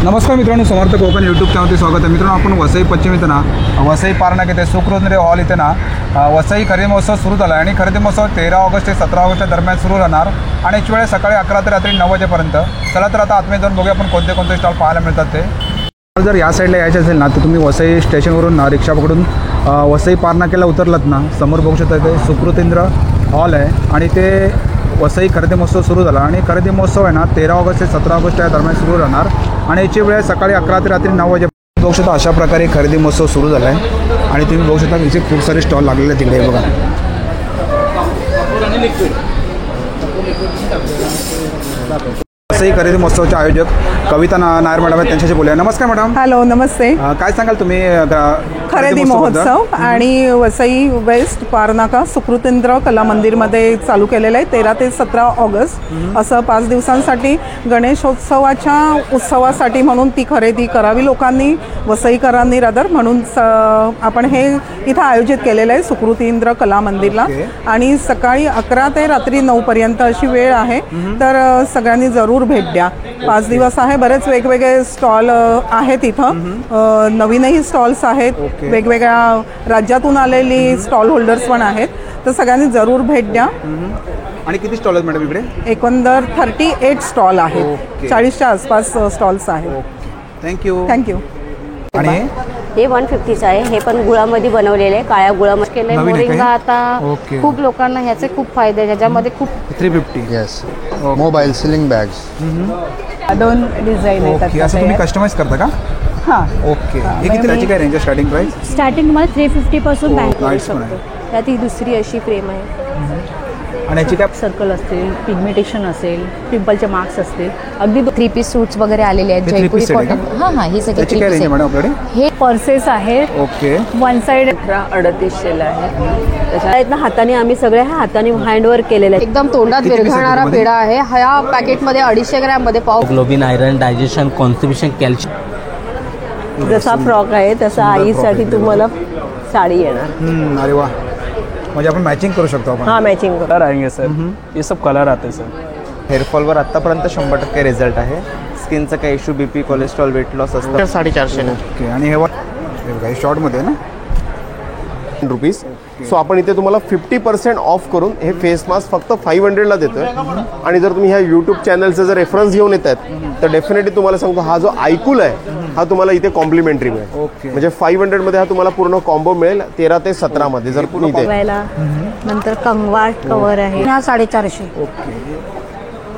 नमस्कार मित्रांनो, समर्थ कोकण यूट्यूब चॅनलवरती स्वागत आहे. मित्रांनो, आपण वसई पश्चिम इथं ना वसई पारनाक येथे सुखरुद्र हॉल इथे ना वसई खरेदी महोत्सव सुरू झाला आहे आणि खरेदी महोत्सव 13 ऑगस्ट ते 17 ऑगस्ट दरम्यान सुरू राहणार आणि याची वेळ सकाळी 11 ते रात्री 9 वाजेपर्यंत. चला तर आता आतमध्ये जाऊन बघूया आपण कोणते कोणते स्टॉल पाहायला मिळतात ते. जर या साईडला यायचे असेल ना तर तुम्ही वसई स्टेशनवरून रिक्षा पकडून वसई पारनाक्याला उतरलात ना, समोर बघू शकता ते सुखरुद्र हॉल आहे आणि ते वसई खरेदी महोत्सव सुरू झाला आणि खरेदी महोत्सव आहे ना 13 ऑगस्ट ते 17 ऑगस्ट या दरम्यान सुरू राहणार आणि याची वेळ सकाळी 11 ते रात्री 9 वाजेपर्यंत. बघू शकता अशा प्रकारे खरेदी महोत्सव सुरू झाला आहे आणि तुम्ही बघू शकता इथे खूप सारे स्टॉल लागलेले आहेत तिकडे बघा. वसई खरेदी महोत्सवचे आयोजक कविता नायर मॅडम आहेत, त्यांच्याशी बोलूया. नमस्कार मॅडम. हॅलो, नमस्ते. काय सांगाल तुम्ही खरेदी महोत्सव आणि वसई वेस्ट पारनाका सुखरुद्र कला मंदिरमध्ये चालू केलेलं आहे 13 ते 17 ऑगस्ट असं 5 दिवसांसाठी गणेशोत्सवाच्या उत्सवासाठी म्हणून ती खरेदी करावी लोकांनी, वसईकरांनी रादर म्हणून आपण हे इथं आयोजित केलेलं आहे सुखरुद्र कला मंदिरला आणि सकाळी 11 ते रात्री 9 पर्यंत अशी वेळ आहे. तर सगळ्यांनी जरूर भेट द्या. 5 दिवस आहे, बरेच वेगवेगळे स्टॉल आहेत इथं, नवीनही स्टॉल्स आहेत, वेगवेगळ्या राज्यातून आलेली स्टॉल होल्डर्स पण आहेत. तर सगळ्यांनी जरूर भेट द्या. आणि किती स्टॉल आहेत मॅडम इकडे? एकंदर 38 स्टॉल आहेत, 40च्या आसपास स्टॉल्स आहेत. थँक्यू. आणि हे 150चं आहे. हे पण गुळामध्ये बनवलेले आहे, काळ्या गुळामध्ये केलंय. मोरिंगा आता खूप लोकांना ह्याचे खूप फायदे, ह्याच्यामध्ये खूप 350. Yes. Mobile ceiling bags 2 design आहेत. असं तुम्ही कस्टमाइज करता का? हां. ओके. हे किती त्याची काय रेंज आहे स्टार्टिंग प्राइस? स्टार्टिंग तुम्हाला 350 पासून बँक करू शकतो. त्यात ही दुसरी अशी फ्रेम आहे आणि याची काय सर्कल असतील, पिगमेंटेशन असेल, पिंपलचे मार्क्स असतील, अगदी 3 पीस सूट्स वगैरे आलेले आहेत. जयपुरी कॉटन. हां, ही सगळी 3 पीस आहे. मॅडम आपल्याकडे हे पर्सेस आहेत. ओके. वन साइड 3800 आहे. त्याच्यात ना हाताने आम्ही सगळे हाताने हँडवर्क केलेले आहे. एकदम तोंडात विरघळणारा पेढा आहे. ह्या पॅकेटमध्ये 250 ग्रॅम मध्ये पाव. Globin, iron, digestion, constipation, calcium. जसा फ्रॉक आहे तसा आईसाठी तुम्हाला साडी येणार. अरे वा, म्हणजे आपण मॅचिंग करू शकतो आपण. हाँ, मैचिंग कलर आएंगे सर. ये सब कलर आते सर. हेअरफॉलवर आत्तापर्यंत 100% रिझल्ट आहे. स्किनचा काही issue, BP, cholesterol, weight loss असतं. 450. ओके. आणि हे शॉर्टमध्ये ना रुपीज. सो आपण इथे तुम्हाला 50% ऑफ करून हे फेस मास्क फक्त 500ला देतोय. आणि जर तुम्ही ह्या यूट्यूब चॅनलचा जर रेफरन्स घेऊन येत आहेत तर डेफिनेटली तुम्हाला सांगतो हा जो आयकूल आहे हा तुम्हाला इथे कॉम्प्लिमेंटरी मिळेल. म्हणजे 500 मध्ये हा तुम्हाला पूर्ण कॉम्बो मिळेल 13 ते 17 मध्ये जर तुम्ही इथे. नंतर कंगवा कवर आहे. हा 450. ओके.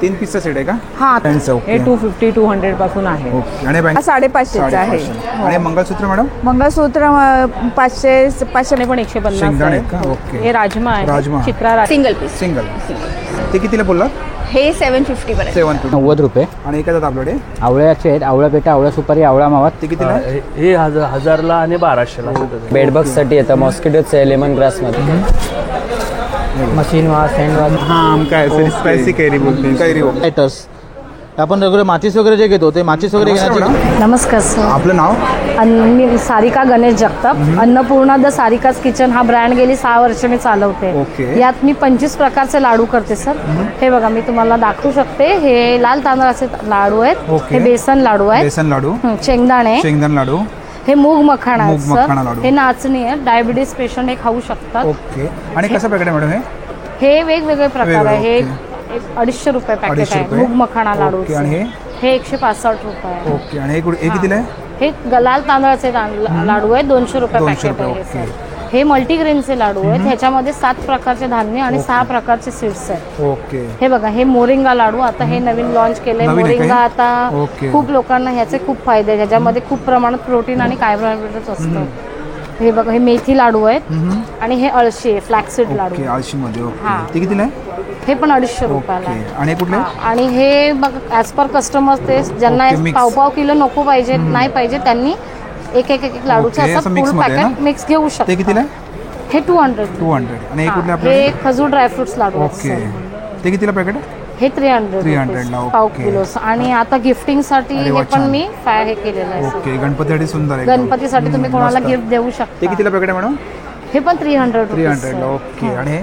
3 पीसचा सेट आहे का? हां, हे 250-200 पासून आहे. ओके. आणि 550चं आहे. आणि मंगळसूत्र मॅडम? मंगळसूत्र 500 पण 150 आहे. ओके. हे राजमा आहे, चित्रा सिंगल पीस. सिंगल. ते कितीला बोलला? हे 750 पर्यंत. 750. 90 रुपये. आणि एक येतात आपल्याकडे आवळ्याचे आहेत, आवळा पेटा, आवळा सुपारी, आवळा मावा. ते कितीला? हे 1000ला आणि 1200ला. बेडबग्ससाठी येतं, मॉस्किटोचं आहे, लेमन ग्रासमध्ये. Machine wash, hand wash. हां, काय स्पायसी कैरी बोलते. कैरी लायटर्स आपण रेग्युलर माचीस वगैरे जे घेतो ते माचीस वगैरे घेण्याची. नमस्कार सर. आपलं नाव? मी सारिका गणेश जगताप. अन्नपूर्णा द सारिकाज किचन हा ब्रँड गेली 6 वर्ष मी चालवते. ओके. यात मी 25 प्रकारचे लाडू करते सर. हे बघा मी तुम्हाला दाखवू शकते. हे लाल तांदळाचे लाडू आहेत. हे बेसन लाडू आहेत. बेसन लाडू, शेंगदाणे लाडू. हे मूग मखाणा आहे मखाणा सर. लाडू. हे नाचणी आहे, डायबिटीज पेशंट हे खाऊ शकतात. ओके. आणि कसं पॅकेट आहे मॅडम हे? हे वेगवेगळे प्रकार आहे. हे 250 रुपये पॅकेट आहे मूग मखाणा लाडू. आणि हे 165 रुपये आहे. ओके. आणि हे कितीला आहे? हे लाल तांदळाचे लाडू आहेत, 200 रुपये पॅकेट आहे. हे मल्टीग्रेनचे लाडू आहेत. ह्याच्यामध्ये 7 प्रकारचे धान्य आणि 6 प्रकारचे सीड्स आहेत. ओके. हे बघा हे मोरिंगा लाडू आता हे नवीन लॉन्च केलंय. मोरिंगा आता खूप लोकांना ह्याचे खूप फायदे, ह्याच्यामध्ये खूप प्रमाणात प्रोटीन आणि कार्बोहायड्रेट्स असतं. हे बघा हे मेथी लाडू आहेत. आणि हे अळशी आहे, फ्लॅक्सीड लाडू. अळशीमध्ये. ओके. ते कितीला आहे? हे पण 250 रुपयाला. आणि कुठले? आणि हे बघा ॲज पर कस्टमर ते ज्यांना पाव किलो नको पाहिजे नाही पाहिजे त्यांनी एक लाडूचं असं पूर्ण पॅकेट मिक्स घेऊ शकतो. ते कितीला? हे 200. आणि हे खजूर ड्रायफ्रुट्स लाडू. ओके. ते कितीला पॅकेट? हे 300 पाव किलो. आणि आता गिफ्टिंगसाठी हे पण मी हे केलेलं आहे. ओके. गणपतीसाठी सुंदर आहे. गणपतीसाठी तुम्ही कोणाला गिफ्ट देऊ शकता. ते कितीला पॅकेट आहे मॅडम? हे पण 300 300. ओके. आणि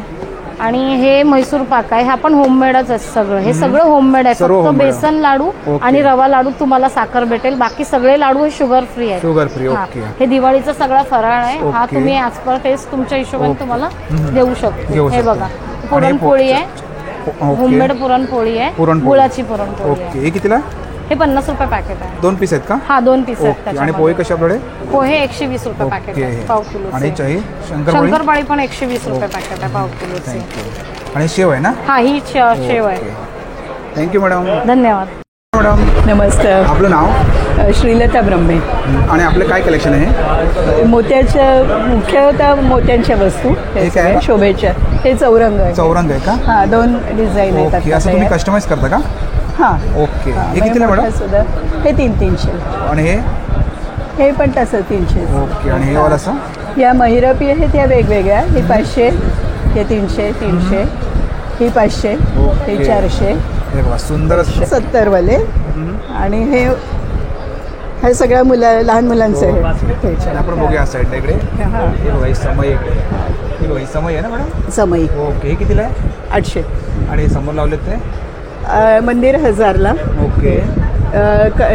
आणि हे म्हैसूर पाक आहे, हा पण होममेडच आहे सगळं. हे सगळं होममेड आहे. सर्व फक्त homemade. बेसन लाडू ओके. आणि रवा लाडू तुम्हाला साखर भेटेल. बाकी सगळे लाडू हे शुगर फ्री आहे. Sugar free. हा. ओके. हे दिवाळीचा सगळा फराळ आहे. हा ओके. तुम्ही ॲज पर टेस्ट तुमच्या हिशोबाने तुम्हाला देऊ देऊ शकतो. हे शकतो. बघा आणि पुरणपोळी आहे, ओके. होममेड पुरणपोळी आहे, पुरणपोळी. गुळाची पुरणपोळी आहे. ओके. हे कितीला? हे 50 रुपये पॅकेट आहे. 2 पीस आहेत का? हा 2 पीस आहेत ओके. आणि त्याच्यामध्ये. पोहे कसे आपल्याकडे? पोहे 120 रुपये पॅकेट आहे, पाव किलो. आणि चाही शंकरपाळी शंकरपाळी पण 120 रुपये पॅकेट आहे, पाव किलोची. आणि शेव आहे ना? हा ही शेव आहे. Thank you madam. धन्यवाद मॅडम नमस्कार. आपलं नाव श्रीलता ब्रह्मे. आणि आपलं काय कलेक्शन आहे? मोत्याच्या मुख्यतः मोत्यांच्या वस्तू हे काय आहे? शोभेच्या. हे चौरंग आहे. चौरंग आहे का? हा 2 डिझाईन आहेत ओके. आता असं तुम्ही तयार. कस्टमाइज करता का? हा ओके. हा, हे कितीला मोठं मॅडम? सुद्धा हे 300. आणि हे पण तसं 300. ओके. आणि हे वाला असं? या महिरपी आहेत या वेगवेगळ्या. ही 500, हे 300, 300, ही 500, हे 400, हे बघा सुंदर असं. 70 वाले. आणि हे सगळ्या लहान मुलांचे आहे. आपण बघूया साईडला इकडे. हा हे बघा ही समय इकडे. हे बघा ही समय आहे ना मॅडम? समई ओके. हे कितीला आहे? 800. आणि हे समोर लावलेत ते? मंदिर 1000ला. ओके.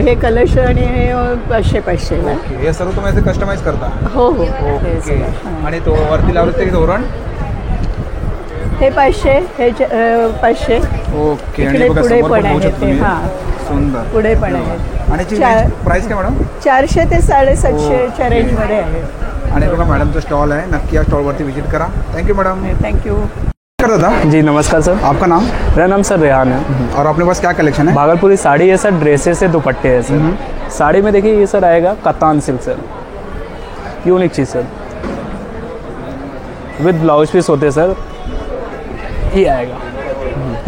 हे कलश आणि हे 500ला. ओके. हे सर्व तुम्ही असं कस्टमाइज करता? हो हो. ओके. आणि तो वरती लावलेत ते धोरण? हे 500, हे 500. ओके. आणि इकडे बघा पुढे समोर पण पण बघू आहेत शकतो ते. तुम्ही. हा सुंदर. पुढे पण आहेत. आणि प्राइस काय मॅडम? 400 ते 750च्या रेंजमध्ये आहे. आणि बघा मॅडमचा स्टॉल आहे, नक्की या स्टॉलवरती विजिट करा. Thank you madam. Thank you. दादा जी नमस्कार सर, आपका नाम? मेरा नाम सर रेहान है। और अपने पास क्या कलेक्शन है? भागलपुरी साड़ी है सर, ड्रेसेस है, दुपट्टे है सर। साड़ी में देखिए ये सर आएगा कतान सिल्क सर, यूनिक चीज़ सर, विद ब्लाउज पीस होते सर। ये आएगा,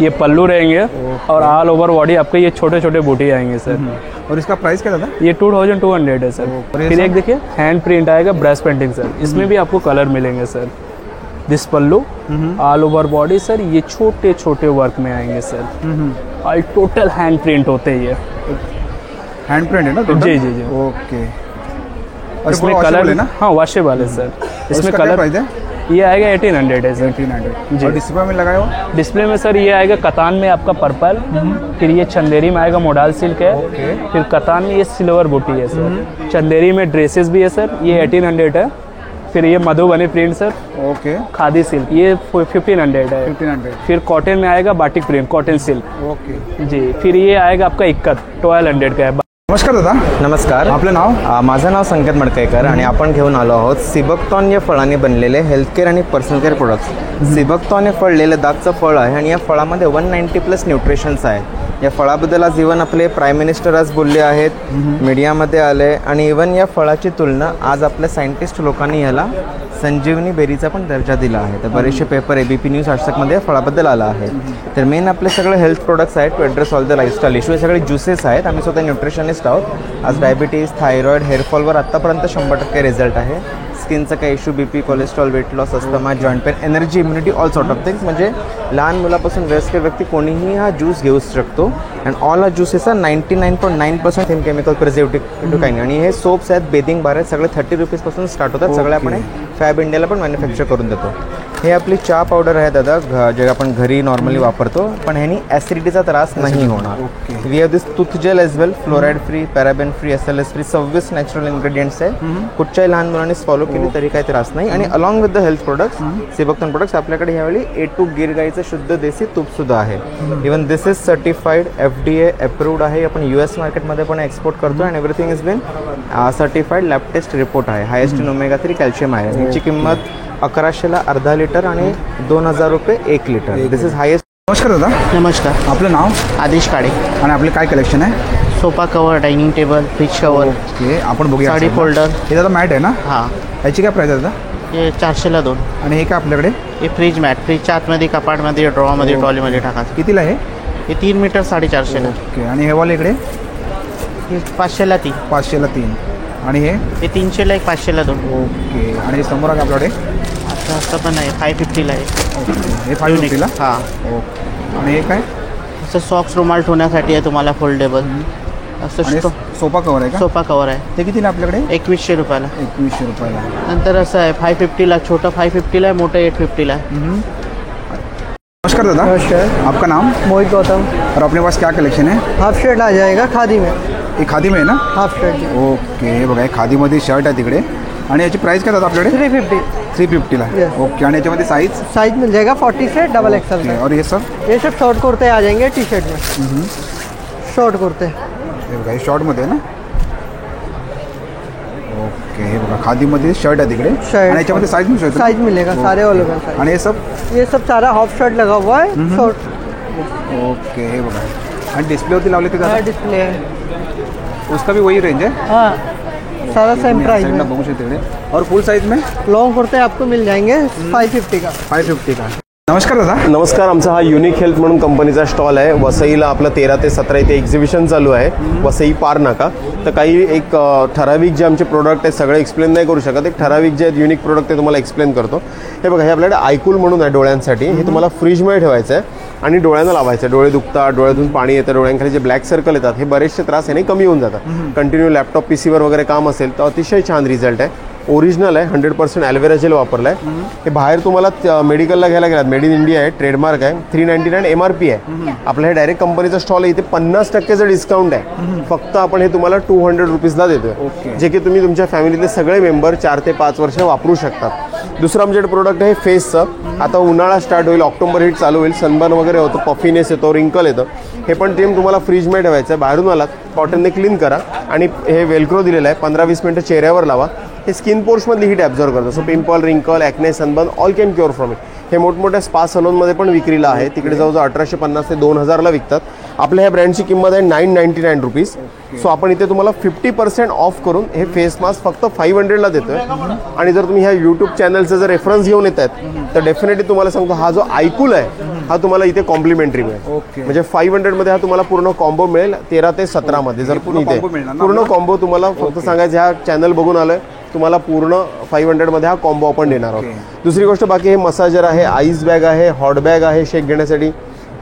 ये पल्लू रहेंगे और ऑल ओवर बॉडी आपके ये छोटे छोटे बूटी आएंगे सर। और इसका प्राइस क्या था? ये 2200 है सर। फिर एक देखिए हैंड प्रिंट आएगा ब्रश पेंटिंग सर, इसमें भी आपको कलर मिलेंगे सर। दिस पल्लू ऑल ओवर बॉडी सर, ये छोटे छोटे वर्क में आएंगे सर। और टोटल हैंड प्रिंट होते हैं ये, हैंड प्रिंट है ना? जी जी जी। ओके। और इसमें पूरा कलर washable है ना? हाँ वॉशेबल है सर। इसमें इसका क्या कलर प्राइस है? ये आएगा 1800 है सर। 1800 जी। और डिस्प्ले में लगाए हो? डिस्प्ले में सर ये आएगा कतान में आपका पर्पल, फिर ये चंदेरी में आएगा मोडाल सिल्क है, फिर कतान में ये सिल्वर बूटी है सर। चंदेरी में ड्रेसेस भी है सर, ये 1800 है। फिर ये Madhubani print sir, okay. Khadi silk ये 1500 है। 1500। फिर कॉटन में आएगा batik print cotton silk. Okay. जी। फिर ये आएगा आपका इक्कत 1200 का है। नमस्कार दादा, नमस्कार, आपलं नाव? माझं नाव संकेत मडकेकर आणि आपण घेऊन आलो आहोत सिबकतॉन या फळाने बनलेले हेल्थकेअर आणि पर्सनल केअर प्रोडक्ट्स। सिबकतॉन हे फळ लेलदाखचं फळ आहे आणि या फळामध्ये 190+ न्यूट्रिशन्स आहेत। या फळाबद्दल आज इवन आपले प्राईम मिनिस्टर आज बोलले आहेत, मीडियामध्ये आले आणि इवन या फळाची तुलना आज आपल्या सायंटिस्ट लोकांनी याला संजीवनी बेरीचा पण दर्जा दिला आहे। तर बरेचसे पेपर ABP न्यूज आजतकमध्ये फळाबद्दल आला आहे। तर मेन आपले सगळे हेल्थ प्रोडक्ट्स आहेत to address all the lifestyle issue. हे सगळे ज्युसेस आहेत, आम्ही स्वतः न्यूट्रिशनिस्ट आहोत। आज डायबिटीज, थायरॉईड, हेअरफॉलवर आत्तापर्यंत 100% रिझल्ट आहे। स्किनचं काही issue, BP, cholesterol, weight loss, asthma, joint pain, energy, immunity, all sort of things, म्हणजे लहान मुलापासून वयस्कर व्यक्ती कोणीही हा ज्यूस घेऊ शकतो। And all are juices are 99.9% thin chemical preservative काही नाही। आणि हे सोप्स आहेत, बेदिंग बार आहेत, सगळे 30 रुपीजपासून स्टार्ट होतात। सगळे आपण फॅब इंडियाला पण मॅन्युफॅक्चर करून देतो। हे आपली चहा पावडर आहे दादा, जे आपण घरी नॉर्मली वापरतो, पण ह्यानी ॲसिडिटीचा त्रास नाही होणार। We have this tooth gel as well, fluoride free, paraben free, SLS free, 26 natural ingredients आहे। कुठच्याही लहान मुलांनी फॉलो केली तरी काही त्रास नाही। आणि along with the health products, sea buckthorn products, आपल्याकडे ह्यावेळी A2 गिर गाईचं शुद्ध देसी तूपसुद्धा आहे। Even this is certified, FDA approved आहे। आपण US मार्केटमध्ये पण एक्सपोर्ट करतो and everything is been certified, lab test report आहे। हायेस्ट इन ओमेगा 3 कॅल्शियम आहे। ह्याची किंमत 1100ला अर्धा लिटर आणि 2000 रुपये 1 लिटर। This is highest. नमस्कार दादा, नमस्कार, आपलं नाव? आदेश काळे। आणि आपले काय कलेक्शन आहे? Sofa cover, dining table, fridge cover, okay, आपण बघूया। साडी फोल्डर। हे दादा मॅट आहे ना? हां, याची काय प्राइस आहे दादा? हे 400ला 2। आणि हे काय आपल्याकडे? हे फ्रीज मॅट, फ्रीजच्या आतमध्ये, कपाटमध्ये, ड्रॉमध्ये, ट्रॉलीमध्ये टाकायचं। कितीला आहे? हे 3 मीटर 450ला। ओके। आणि हे वाले इकडे? हे 500ला 3। 500ला 3। आणि हे? हे 300ला 1, 500ला 2। ओके। आणि समोर आहे आपल्याकडे? असं पण आहे, 550ला आहे। ओके, हे 550ला? हां। ओके। आणि हे काय? असं सॉक्स रुमाल ठेवण्यासाठी आहे तुम्हाला फोल्डेबल। असं सोफा कवर आहे का? सोफा कवर आहे। ते कितीला आपल्याकडे? 2100 रुपयाला। 2100 रुपयाला। नंतर असं आहे 550ला, छोटं 550ला आहे, मोठं 850ला आहे। नमस्कार दादा। नमस्कार। आपका नाम? मोहित गौतम। और अपने पास क्या कलेक्शन है? हाफ शर्ट आ जाएगा खादी में। ये खादी में आहे ना? Half shirt. ओके, हे बघा हे खादीमध्ये शर्ट आहे तिकडे आणि याची प्राइस काय दादा आपल्याकडे? 350। 350ला। ओके, आणि याच्यामध्ये साइज मिल जाएगा 40 से डबल XL में। और ये सब शॉर्ट कुर्ते आ जाएंगे टी शर्ट में। शॉर्ट कुर्ते हे बघा हे शॉर्टमध्ये आहे ना? ओके, हे बघा खादीमध्ये शर्ट आहे तिकडे आणि याच्यामध्ये साइज मिळू शकतो? साइज मिलेगा सारे अवेलेबल साइज। आणि ये सब सारा हाफ शर्ट लगा हुआ है शॉर्ट। ओके, हे बघा आणि डिस्प्लेवरती लावले ते दादा? डिस्प्ले है उसका भी वही रेंज है? हाँ, सारा सेम प्राइस साइड में। बघू शकते तिकडे। और फुल साइज में लॉन्ग कुर्ते आपको मिल जाएंगे 550 का। 550 का। नमस्कार दादा। नमस्कार। आमचा हा युनिक हेल्थ म्हणून कंपनीचा स्टॉल आहे वसईला। आपलं 13 ते 17 इथे एक्झिबिशन चालू आहे वसई पार नाका। तर काही एक ठराविक जे आमचे प्रोडक्ट आहेत सगळे एक्सप्लेन नाही करू शकत, एक ठराविक जे युनिक प्रोडक्ट ते तुम्हाला एक्सप्लेन करतो। हे बघा हे आपल्याकडे आयकूल म्हणून आहे डोळ्यांसाठी। हे तुम्हाला फ्रीजमध्ये ठेवायचं आहे आणि डोळ्यांना लावायचं। डोळे दुखतात, डोळ्यातून पाणी येतं, डोळ्यांखाली जे ब्लॅक सर्कल येतात हे बरेचसे त्रास याने कमी होऊन जातात। कंटिन्यू लॅपटॉप पीसीवर वगैरे काम असेल तर अतिशय छान रिझल्ट आहे। ओरिजिनल आहे, 100% ॲलोवेरा जेल वापरलं आहे। हे बाहेर तुम्हाला मेडिकलला घ्यायला गेलात, मेड इन इंडिया आहे, ट्रेडमार्क आहे, 399 MRP आहे। आपलं हे डायरेक्ट कंपनीचा स्टॉल आहे, इथे 50% डिस्काउंट आहे। फक्त आपण हे तुम्हाला 200 रुपीजला देतोय, जे की तुम्ही तुमच्या फॅमिलीतले सगळे मेंबर 4 ते 5 वर्ष वापरू शकतात। दुसरं आमच्याकडे प्रोडक्ट आहे फेसचं। आता उन्हाळा स्टार्ट होईल, ऑक्टोबर हीट चालू होईल, सनबर्न वगैरे होतं, पफिनेस येतो, रिंकल येतं। हे पण टीम तुम्हाला फ्रीजमध्ये ठेवायचं आहे। बाहेरून आलात कॉटनने क्लीन करा आणि हे वेलक्रो दिलेलं आहे, 15-20 मिनिटं चेहऱ्यावर लावा। हे स्किन पोर्समधली हीट ॲब्झॉर्व करतं। सो पिंपल, रिंकल, acne, sunburn all can cure from it. हे मोठमोठ्या स्पा सलूनमध्ये पण विक्रीला आहे, तिकडे जवळजवळ 1850 ते 2000ला विकतात। आपल्या ह्या ब्रँडची किंमत आहे 999 रुपीज। सो आपण इथे तुम्हाला 50% ऑफ करून हे फेस मास्क फक्त 500ला देतोय। आणि जर तुम्ही ह्या यूट्यूब चॅनलचा जर रेफरन्स घेऊन येत आहेत तर डेफिनेटली तुम्हाला सांगतो हा जो आयकूल आहे हा तुम्हाला इथे कॉम्प्लिमेंटरी मिळेल। म्हणजे 500 मध्ये हा तुम्हाला पूर्ण कॉम्बो मिळेल 13 ते 17 मध्ये। जर तुम्ही इथे पूर्ण कॉम्बो तुम्हाला फक्त सांगायचं ह्या चॅनल बघून आलोय तुम्हाला पूर्ण 500 मध्ये हा कॉम्बो आपण देणार आहोत। दुसरी गोष्ट बाकी हे मसाजर आहे, आईस बॅग आहे, हॉट बॅग आहे शेक घेण्यासाठी,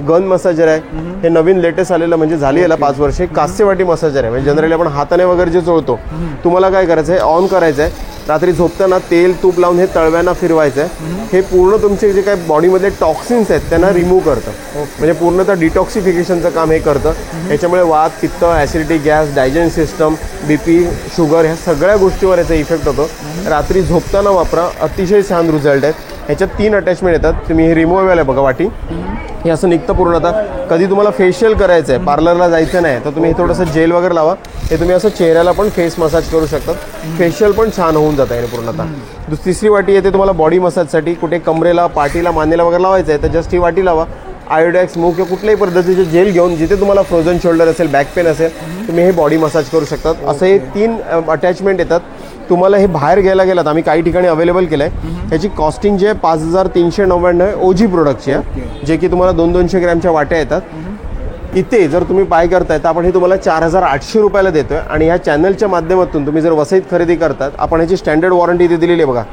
गन मसाजर आहे। हे नवीन लेटेस्ट आलेलं म्हणजे झाली याला 5 वर्षे, कास्यवाटी मसाजर आहे। म्हणजे जनरली आपण हाताने वगैरे जे चोळतो तुम्हाला काय करायचं आहे, ऑन करायचं आहे, रात्री झोपताना तेल तूप लावून हे तळव्यांना फिरवायचं आहे। हे पूर्ण तुमचे जे काही बॉडीमध्ये टॉक्सिन्स आहेत त्यांना रिमूव्ह करतं। म्हणजे पूर्णतः डिटॉक्सिफिकेशनचं काम हे करतं। याच्यामुळे वात, पित्त, acidity, gas, digestion system, BP, sugar ह्या सगळ्या गोष्टीवर याचा इफेक्ट होतो। रात्री झोपताना वापरा, अतिशय छान रिझल्ट आहेत। ह्याच्यात 3 अटॅचमेंट येतात। तुम्ही हे रिमूव्हेबल आहे बघा वाटी, हे असं निघतं पूर्ण। आता कधी तुम्हाला फेशियल करायचं आहे, पार्लरला जायचं नाही तर तुम्ही हे थोडंसं जेल वगैरे लावा, हे तुम्ही असं चेहऱ्याला पण फेस मसाज करू शकतात। फेशियल पण छान होऊन जातं आहे पूर्णतः। तिसरी वाटी येते तुम्हाला बॉडी मसाजसाठी, कुठे कमरेला, पाठीला, मानेला वगैरे लावायचं आहे तर जस्ट ही वाटी लावा। आयोडेक्स, मूव किंवा कुठल्याही पद्धतीचे जेल घेऊन जिथे तुम्हाला फ्रोझन शोल्डर असेल, बॅक पेन असेल, तुम्ही हे बॉडी मसाज करू शकतात। असं हे 3 अटॅचमेंट येतात। तुम्हाला हे बाहेर घ्यायला गेलात, आम्ही काही ठिकाणी अवेलेबल केलं आहे। ह्याची कॉस्टिंग जी आहे 5399 आहे, OG प्रोडक्टची आहे, जे की तुम्हाला 200-200 ग्रॅमच्या वाट्या येतात। इथे जर तुम्ही बाय करताय तर आपण हे तुम्हाला 4800 रुपयाला देतोय। आणि ह्या चॅनलच्या माध्यमातून तुम्ही जर वसईत खरेदी करतात आपण ह्याची स्टँडर्ड वॉरंटी इथे दिलेली आहे बघा,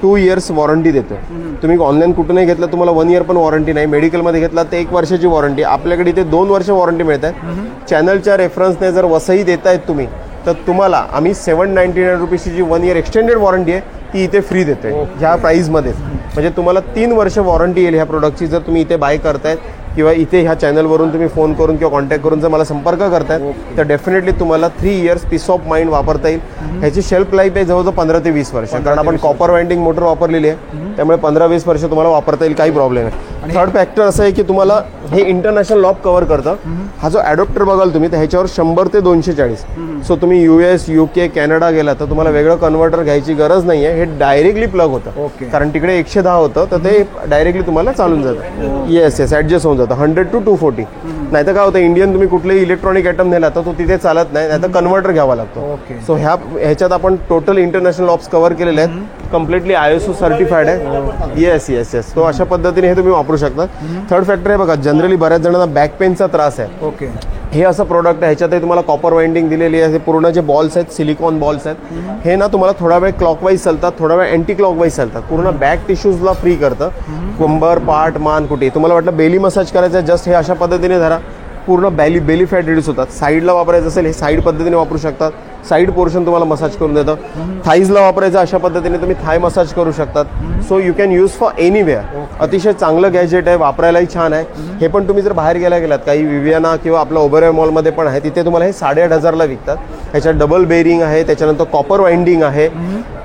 2 इयर्स वॉरंटी देतोय। तुम्ही ऑनलाईन कुठूनही घेतलं तुम्हाला 1 इयर पण वॉरंटी नाही, मेडिकलमध्ये घेतला तर 1 वर्षाची वॉरंटी। आपल्याकडे इथे 2 वर्ष वॉरंटी मिळत आहे। चॅनलच्या रेफरन्सने जर वसई देत आहेत तुम्ही तर तुम्हाला आम्ही 799 रुपीची जी 1 इयर एक्सटेंडेड वॉरंटी आहे ती इथे फ्री देतोय ह्या प्राईजमध्येच। म्हणजे तुम्हाला 3 वर्ष वॉरंटी येईल ह्या प्रोडक्टची जर तुम्ही इथे बाय करतायत किंवा इथे ह्या चॅनलवरून तुम्ही फोन करून किंवा कॉन्टॅक्ट करून जर मला संपर्क करतायत तर डेफिनेटली तुम्हाला 3 इयर्स पीस ऑफ माइंड वापरता येईल। ह्याची शेल्फ लाईफ आहे जवळजवळ 15 ते 20 वर्ष, कारण आपण कॉपर वाइंडिंग मोटर वापरलेली आहे त्यामुळे 15-20 वर्ष तुम्हाला वापरता येईल, काही प्रॉब्लेम नाही। थर्ड फॅक्टर असं आहे की तुम्हाला हे इंटरनॅशनल लॉक कव्हर करतं। हा जो ॲडॉप्टर बघाल तुम्ही तर ह्याच्यावर 100 ते 240। सो तुम्ही US, UK, कॅनडा गेला तर तुम्हाला वेगळं कन्व्हर्टर घ्यायची गरज नाही आहे, हे डायरेक्टली प्लग होतं। कारण तिकडे 110 होतं तर ते डायरेक्टली तुम्हाला चालून जातं। येस ॲडजस्ट होऊन जातं 100 to 240। नाही तर काय होतं, इंडियन तुम्ही कुठलेही इलेक्ट्रॉनिक आयटम नेला तर तो तिथे चालत नाही, नाहीतर कन्व्हर्टर घ्यावा लागतो। सो ह्याच्यात आपण टोटल इंटरनॅशनल ऑप्स कव्हर केलेले आहेत, कम्प्लिटली ISO सर्टिफाईड आहे। येस तो अशा पद्धतीने हे तुम्ही वापरू शकता। थर्ड फॅक्टर आहे बघा, जनरली बऱ्याच जणांना बॅक पेनचा त्रास आहे। हे असं प्रोडक्ट आहे, ह्याच्यातही तुम्हाला कॉपर वाइंडिंग दिलेली आहे। पूर्ण जे बॉल्स आहेत सिलिकॉन बॉल्स आहेत, हे ना तुम्हाला थोडा वेळ क्लॉकवाईज चालतात, थोडा वेळ अँटी क्लॉकवाईज चालतात। पूर्ण बॅक टिश्यूजला फ्री करतं, कंबर, पाठ, मान, कुठे तुम्हाला वाटलं बेली मसाज करायचं आहे जस्ट हे अशा पद्धतीने धरा, पूर्ण बेली फॅट रिड्यूस होतात। साईडला वापरायचं असेल हे साईड पद्धतीने वापरू शकतात, साईड पोर्शन तुम्हाला मसाज करून देतं. थाईजला वापरायचं अशा पद्धतीने तुम्ही थाय मसाज करू शकतात. So you can use for anywhere. अतिशय चांगलं गॅजेट आहे, वापरायलाही छान आहे. हे पण तुम्ही जर बाहेर गेलात काही विवियाना किंवा आपलं ओबेरॉय मॉलमध्ये पण आहे, तिथे तुम्हाला हे 8,500ला विकतात. ह्याच्यात डबल बेरिंग आहे, त्याच्यानंतर कॉपर वाइंडिंग आहे.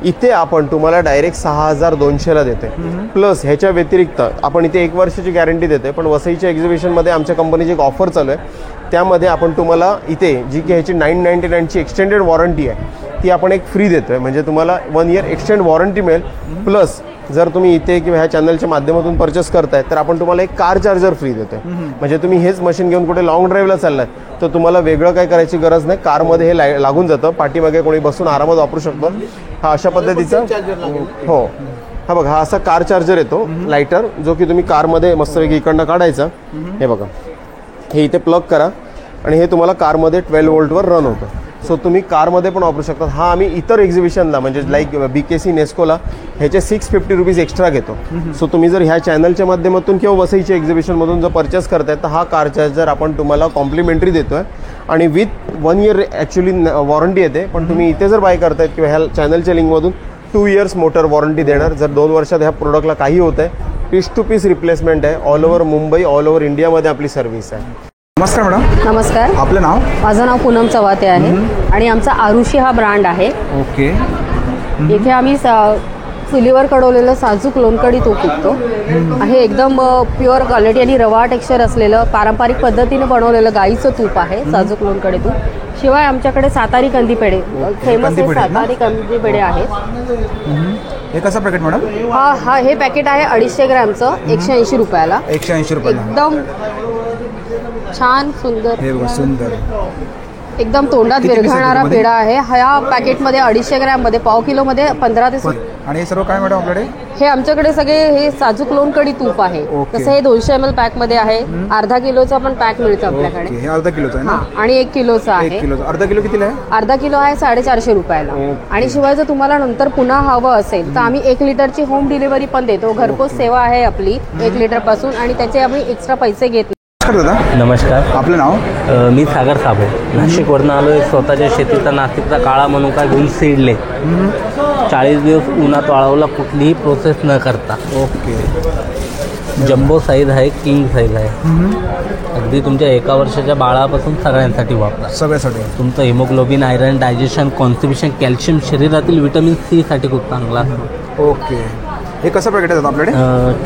इथे आपण तुम्हाला डायरेक्ट 6,200ला देते. प्लस ह्याच्या व्यतिरिक्त आपण इथे 1 वर्षाची गॅरंटी देते. पण वसईच्या एक्झिबिशनमध्ये आमच्या कंपनीची एक ऑफर चालू आहे, त्यामध्ये आपण तुम्हाला इथे जी की ह्याची 999ची एक्सटेंडेड वॉरंटी आहे ती आपण एक फ्री देतो आहे. म्हणजे तुम्हाला 1 इयर एक्सटेंड वॉरंटी मिळेल. प्लस जर तुम्ही इथे किंवा ह्या चॅनलच्या माध्यमातून परचेस करताय तर आपण तुम्हाला एक कार चार्जर फ्री देतो आहे. म्हणजे तुम्ही हेच मशीन घेऊन कुठे लॉंग ड्राईव्हला चाललाय तर तुम्हाला वेगळं काय करायची गरज नाही. कारमध्ये हे लागून जातं, पाठीमागे कोणी बसून आरामात वापरू शकतो. हा अशा पद्धतीचा हो, हा बघा, हा असा कार चार्जर येतो लायटर, जो की तुम्ही कारमध्ये मस्तपैकी इकडनं काढायचा. हे बघा, हे इथे प्लग करा आणि हे तुम्हाला कारमध्ये 12 वोल्टवर रन होतं. सो तुम्ही कारमध्ये पण वापरू शकतात. हा आम्ही इतर एक्झिबिशनला म्हणजे लाईक BKC नेस्कोला ह्याचे 650 रुपीज एक्स्ट्रा घेतो. सो तुम्ही जर ह्या चॅनलच्या माध्यमातून किंवा वसईच्या एक्झिबिशनमधून जर परचेस करताय तर हा कार चार्जर आपण तुम्हाला कॉम्प्लिमेंटरी देतो आहे. आणि विथ 1 इयर ॲक्च्युली वॉरंटी येते. पण तुम्ही इथे जर बाय करतायत किंवा ह्या चॅनलच्या लिंकमधून 2 इयर्स मोटर वॉरंटी देणार. जर 2 वर्षात ह्या प्रोडक्टला काही होतं आहे, पीस टू पीस रिप्लेसमेंट आहे. All over Mumbai, all over इंडियामध्ये आपली सर्व्हिस आहे. नमस्कार मॅडम. नमस्कार. आपलं नाव? माझं नाव पूनम चव्हाते आहे आणि आमचा आरुषी हा ब्रँड आहे. ओके. इथे आम्ही चुलीवर कडवलेलं साजूक लोणकडी तूप विकतो. हे एकदम प्युअर क्वालिटी आणि रवा टेक्स्चर असलेलं पारंपरिक पद्धतीने बनवलेलं गाईचं तूप आहे, साजूक लोणकडी तूप. शिवाय आमच्याकडे सातारी कंदी पेढे, फेमस हे सातारी कंदी पेढे आहेत. हे कसं पॅकेट मॅडम? हे पॅकेट आहे 250 ग्रॅमचं, 180 रुपयाला. 180 रुपयाला. एकदम छान सुंदर, हे बघा सुंदर, एकदम तोंडात विरघळणारा पेढा आहे. ह्या पॅकेटमध्ये 250 ग्रॅममध्ये पाव किलोमध्ये 15 ते. आणि हे सर्व काय मॅडम आपल्याकडे? हे आमच्याकडे सगळे हे साजूक लोणकडी तूप आहे. तसं हे 200 ml पॅकमध्ये आहे. अर्धा किलोचा पण पॅक मिळतो आपल्याकडे. हे अर्धा किलोचा आहे ना? आणि 1 किलोचा आहे. 1 किलो. अर्धा किलो कितीला आहे? अर्धा किलो आहे 450 रुपयाला. आणि शिवाय जर तुम्हाला नंतर पुन्हा हवं असेल तर आम्ही 1 लिटरची होम डिलिव्हरी पण देतो. घरपोच सेवा आहे आपली 1 लिटर पासून आणि त्याचे आम्ही एक्स्ट्रा पैसे घेत. दादा नमस्कार. आपलं नाव? मी सागर साबळे, नाशिकवरनं आलो आहे. स्वतःच्या शेतीचा नाशिकचा काळा मनुका घेऊन सीडले 40 दिवस उन्हात वाळवला, कुठलीही प्रोसेस न करता. ओके. जम्बो साईज आहे, किंग साईज आहे. अगदी तुमच्या 1 वर्षाच्या बाळापासून सगळ्यांसाठी वापरा. सगळ्यासाठी. तुमचं haemoglobin, iron, digestion, constipation, calcium, शरीरातील व्हिटॅमिन C साठी खूप चांगला असतो. ओके. हे कसं पॅकेट आहे आपल्याकडे?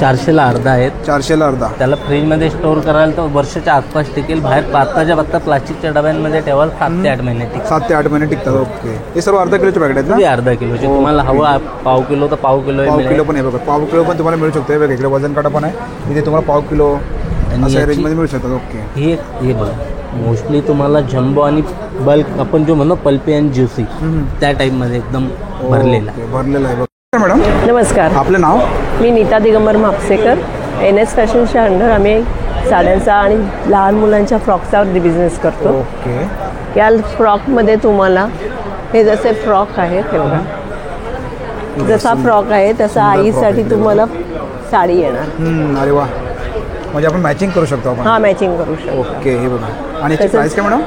400ला अर्धा आहेत. 400ला अर्धा. त्याला फ्रीजमध्ये स्टोअर करायला तर वर्षाच्या आसपास टिकेल. बाहेर पात्ता प्लास्टिकच्या डब्यांमध्ये ठेवाल 7 ते 8 महिने टिकतात. 7 ते 8 महिने टिकतात. ओके. हे सर्व अर्धा किलोचे पॅकेट आहेत ना? ते अर्धा किलोचे. तुम्हाला हवं पाव किलो तर पाव किलो. पाव किलो पण आहे बघा, पाव किलो पण तुम्हाला मिळू शकतो. बघा इकडे वजन काटा पण आहे, इथे तुम्हाला पाव किलो अशा रेंजमध्ये मिळू शकतात. ओके. हे बघा, मोस्टली तुम्हाला जम्बो आणि बल्क आपण जो म्हणतो पल्पी अँड ज्युसी त्या टाईपमध्ये एकदम भरलेला आहे. मॅडम नमस्कार. आपलं नाव? मी नीता दिगंबर म्हापसेकर. NS फॅशनच्या अंडर आम्ही साड्यांचा आणि लहान मुलांच्या फ्रॉक्सचा बिझनेस करतो. ओके. या फ्रॉकमध्ये तुम्हाला हे जसे फ्रॉक आहेत हे बघा, जसा फ्रॉक आहे तसा आईसाठी तुम्हाला साडी येणार. अरे वा, म्हणजे आपण मॅचिंग करू शकतो आपण? हां, मॅचिंग करू शकतो. ओके. हे बघा. आणि याची प्राइस काय मॅडम?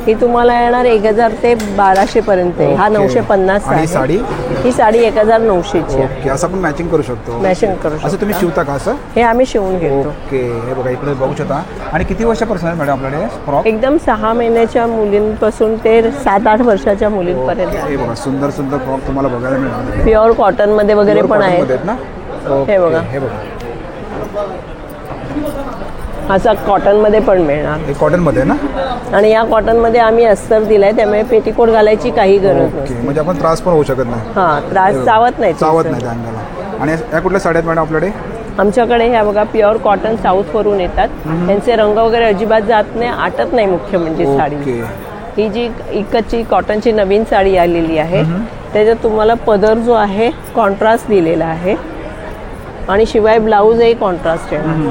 ही तुम्हाला येणार 1000 ते 1200 पर्यंत. हा 950 आहे. साडी? ही साडी 1900ची. ओके. असं आपण मॅचिंग करू शकतो? मॅचिंग करू शकतो. असं तुम्ही शिवता का असं? हे आम्ही शिवून घेतो. ओके. हे बघा इकडे बघू शकता. आणि किती वर्षापासून आहे मॅडम आपल्याकडे फ्रॉक? एकदम 6 महिन्याच्या मुलींपासून ते 7-8 वर्षाच्या मुलींपर्यंत. हे बघा सुंदर सुंदर फ्रॉक तुम्हाला बघायला मिळणार. प्युअर कॉटनमध्ये वगैरे पण आहेत ना? हे बघा. हे बघा, असा कॉटनमध्ये पण मिळणार. हे कॉटनमध्ये ना? आणि या कॉटनमध्ये आम्ही अस्तर दिलाय, त्यामुळे पेटीकोट घालायची काही गरज नसते. म्हणजे आपण त्रास पण होऊ शकत नाही. हां, त्रास चावत नाही त्या अंगाला. आणि या कुठल्या साड्या आहेत मॅडम आपल्याकडे? आमच्याकडे ह्या बघा प्युअर कॉटन साऊथवरून येतात. त्यांचे रंग वगैरे अजिबात जात नाही, आटत नाही. मुख्य म्हणजे साडी ही जी इकतची कॉटनची नवीन साडी आलेली आहे त्याच्यात तुम्हाला पदर जो आहे कॉन्ट्रास्ट दिलेला आहे आणि शिवाय ब्लाऊजही कॉन्ट्रास्ट आहे.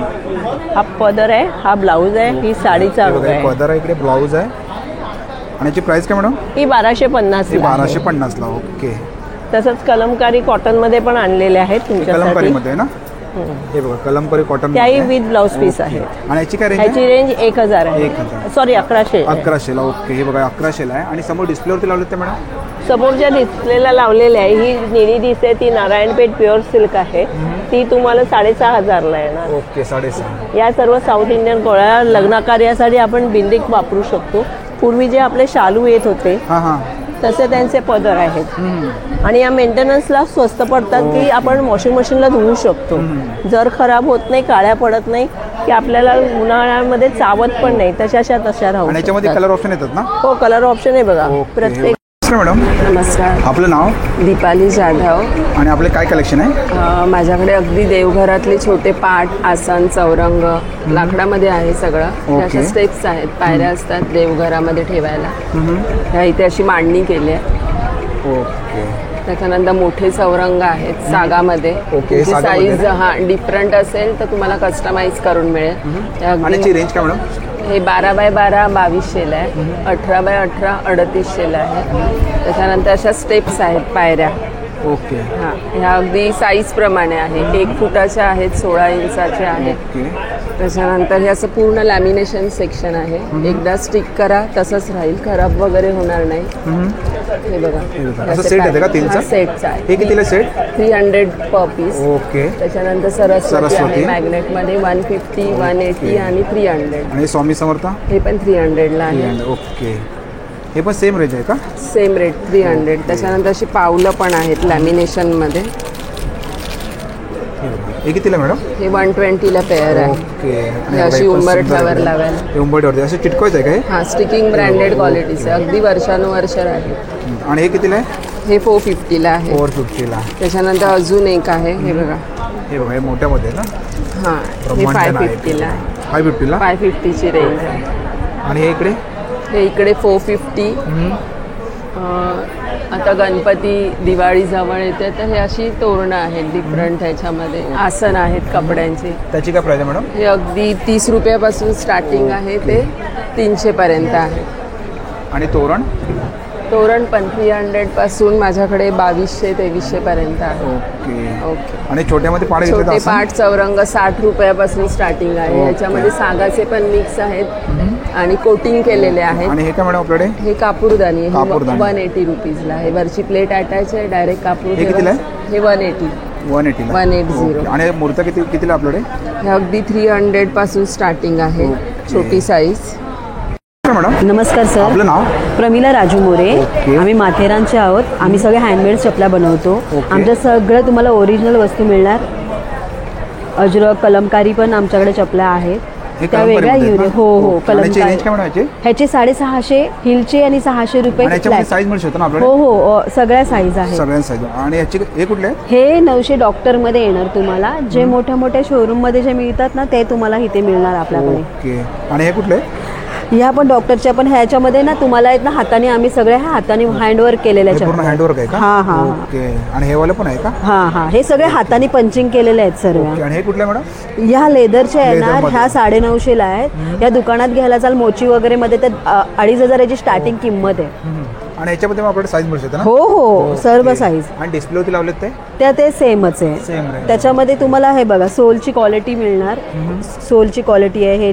हा पदर आहे, हा ब्लाऊज आहे, ही साडीचा रंग आहे. पदर आहे, इकडे ब्लाऊज आहे. आणि याची प्राइस काय मॅडम? ही 1250. 1250ला. ओके. तसंच कलमकारी कॉटनमध्ये पण आणलेले आहेत तुमच्यासाठी. कलमकारीमध्ये ना? हे बघा कलमकारी कॉटन त्याही विथ ब्लाऊज पीस आहे. आणि याची काय रेंज ह्याची रेंज 1000 आहे. 1000. सॉरी 1100. 1100ला. ओके. हे बघा 1100ला आहे. आणि समोर डिस्प्लेवरती लावले ते मॅडम समोरच्या डिस्प्लेला लावलेली आहे ही निळी दिसते ती नारायणपेठ प्युअर सिल्क आहे. ती तुम्हाला 6500ला येणार. ओके. 6.5. या सर्व साऊथ इंडियन गोळ्या लग्न कार्यासाठी आपण बिंदिक वापरू शकतो. पूर्वी जे आपले शालू येत होते तसे त्यांचे पदर आहेत. आणि या मेंटेनन्सला स्वस्त पडतात की आपण वॉशिंग मशीनला धुवू शकतो. जर खराब होत नाही, काळ्या पडत नाही, की आपल्याला उन्हाळ्यामध्ये चावत पण नाही, तशा राहू. आणि याच्यामध्ये कलर ऑप्शन येतात ना? हो, कलर ऑप्शन आहे बघा प्रत्येक. मॅडम नमस्कार. आपलं नाव? दीपाली जाधव. आणि आपले काय कलेक्शन आहे? माझ्याकडे अगदी देवघरातले छोटे पाट, आसन, चौरंग लाकडामध्ये आहे सगळं. अशा स्टेप्स आहेत, पायऱ्या असतात देवघरामध्ये ठेवायला. ह्या इथे अशी मांडणी केली आहे. ओके. त्याच्यानंतर मोठे चौरंग आहेत सागामध्ये. ओके. साईज डिफरंट असेल तर तुम्हाला कस्टमाइज करून मिळेल. आणि रेंज काय मॅडम? हे 12x12 2200ला आहे. 18x18 3800ला आहे. त्याच्यानंतर अशा स्टेप्स आहेत पायऱ्या. ओके. हां, ह्या अगदी साईज प्रमाणे आहे. 1 फुटाच्या आहेत, 16 इंचाच्या आहेत. त्याच्यानंतर हे असं पूर्ण लॅमिनेशन सेक्शन आहे. एकदा स्टिक करा तसंच राहील, खराब वगैरे होणार नाही. हे बघा असं सेट आहे का? 3चा सेटचा आहे. हे कितीला सेट? 300 पर पीस. ओके. त्याच्यानंतर सरस्वती आहे मॅग्नेटमध्ये 150, 180 आणि 300. आणि स्वामी समर्थ हे पण 300ला आहे. ओके. हे पण सेम रेंज आहे का? Same rate 300. त्याच्यानंतर अशी पावलं पण आहेत लॅमिनेशनमध्ये. हे कितीला मॅडम? हे 120ला पेअर आहे. ओके. अशी उंबरठ्यावर लावायला. उंबरठ्यावरती असं चिटकवायचं आहे का? हां, स्टिकिंग ब्रँडेड क्वालिटीचं अगदी वर्षानुवर्ष आहे. आणि हे कितीला आहे? हे 450ला आहे. 450ला. त्याच्यानंतर अजून एक आहे, हे बघा. हे बघा, हे मोठ्यामध्ये आहे ना? हां, हे 550ला आहे. 550ला? 550ची रेंज आहे. आणि हे इकडे? हे इकडे 450. आता गणपती दिवाळी जवळ येते तर हे अशी तोरणं आहेत डिफरंट ह्याच्यामध्ये. आसन आहेत कपड्यांची. त्याची काय प्राइस आहे मॅडम? हे अगदी 30 रुपयापासून स्टार्टिंग आहे ते 300 पर्यंत आहे. आणि तोरण? तोरण पण 300 पासून माझ्याकडे 2200-2300 पर्यंत आहे. ओके. ओके. आणि छोट्यामध्ये पाट घेतले छोटे पाट चौरंग 60 रुपयापासून स्टार्टिंग आहे. ह्याच्यामध्ये सागाचे पण मिक्स आहेत आणि कोटिंग केलेले आहेत. आणि हे काय मॅडम आपल्याकडे? हे कापूरदानी. 180 रुपीजला आहे. वरची प्लेट अटॅच आहे, डायरेक्ट कापूर. हे कितीला? हे 180. 180. आणि मूर्त्या कितीला आपल्याकडे? हे अगदी 300 पासून स्टार्टिंग आहे, छोटी साईज. मॅडम नमस्कार सर. आपलं नाव? प्रमिला राजू मोरे. आम्ही माथेरानचे आहोत. आम्ही सगळे हँडमेड चपला बनवतो. आमच्या सगळं तुम्हाला ओरिजिनल वस्तू मिळणार. अजरक कलमकारी पण आमच्याकडे चपला आहेत. त्या वेगळ्या युनिक. हो हो, कलमकारी. ह्याचे 650 हिलचे आणि 600 रुपये. साईज मिळू शकतो ना आपल्याला? हो हो, सगळ्या साईज आहेत. सगळ्या साईज. आणि ह्याचे हे कुठले? हे 900 डॉक्टरमध्ये येणार तुम्हाला. जे मोठ्या मोठ्या शोरूममध्ये जे मिळतात ना ते तुम्हाला इथे मिळणार आपल्याकडे. ओके. आणि हे कुठले? ह्या पण डॉक्टरच्या पण ह्याच्यामध्ये ना तुम्हाला आहेत ना हाताने आम्ही सगळे हाताने हँडवर्क केलेले आहेत. पूर्ण हँडवर्क आहे का? हां हां. ओके. आणि हे वाले पण आहे का? हां हां, हे सगळे हाताने पंचिंग केलेले आहेत सर्व. आणि हे कुठले मॅडम? ह्या लेदरच्या येणार. ह्या 950ला आहेत. या दुकानात घ्यायला चाल मोची वगैरे मध्ये तर 2500 याची स्टार्टिंग किंमत आहे. आणि याच्यामध्ये आपल्याला साईज मिळू शकते ना? हो हो, सर्व साईज. आणि डिस्प्लेवरती लावलेत ते? ते सेमच आहे. त्याच्यामध्ये तुम्हाला हे बघा सोलची क्वालिटी मिळणार. सोलची क्वालिटी आहे.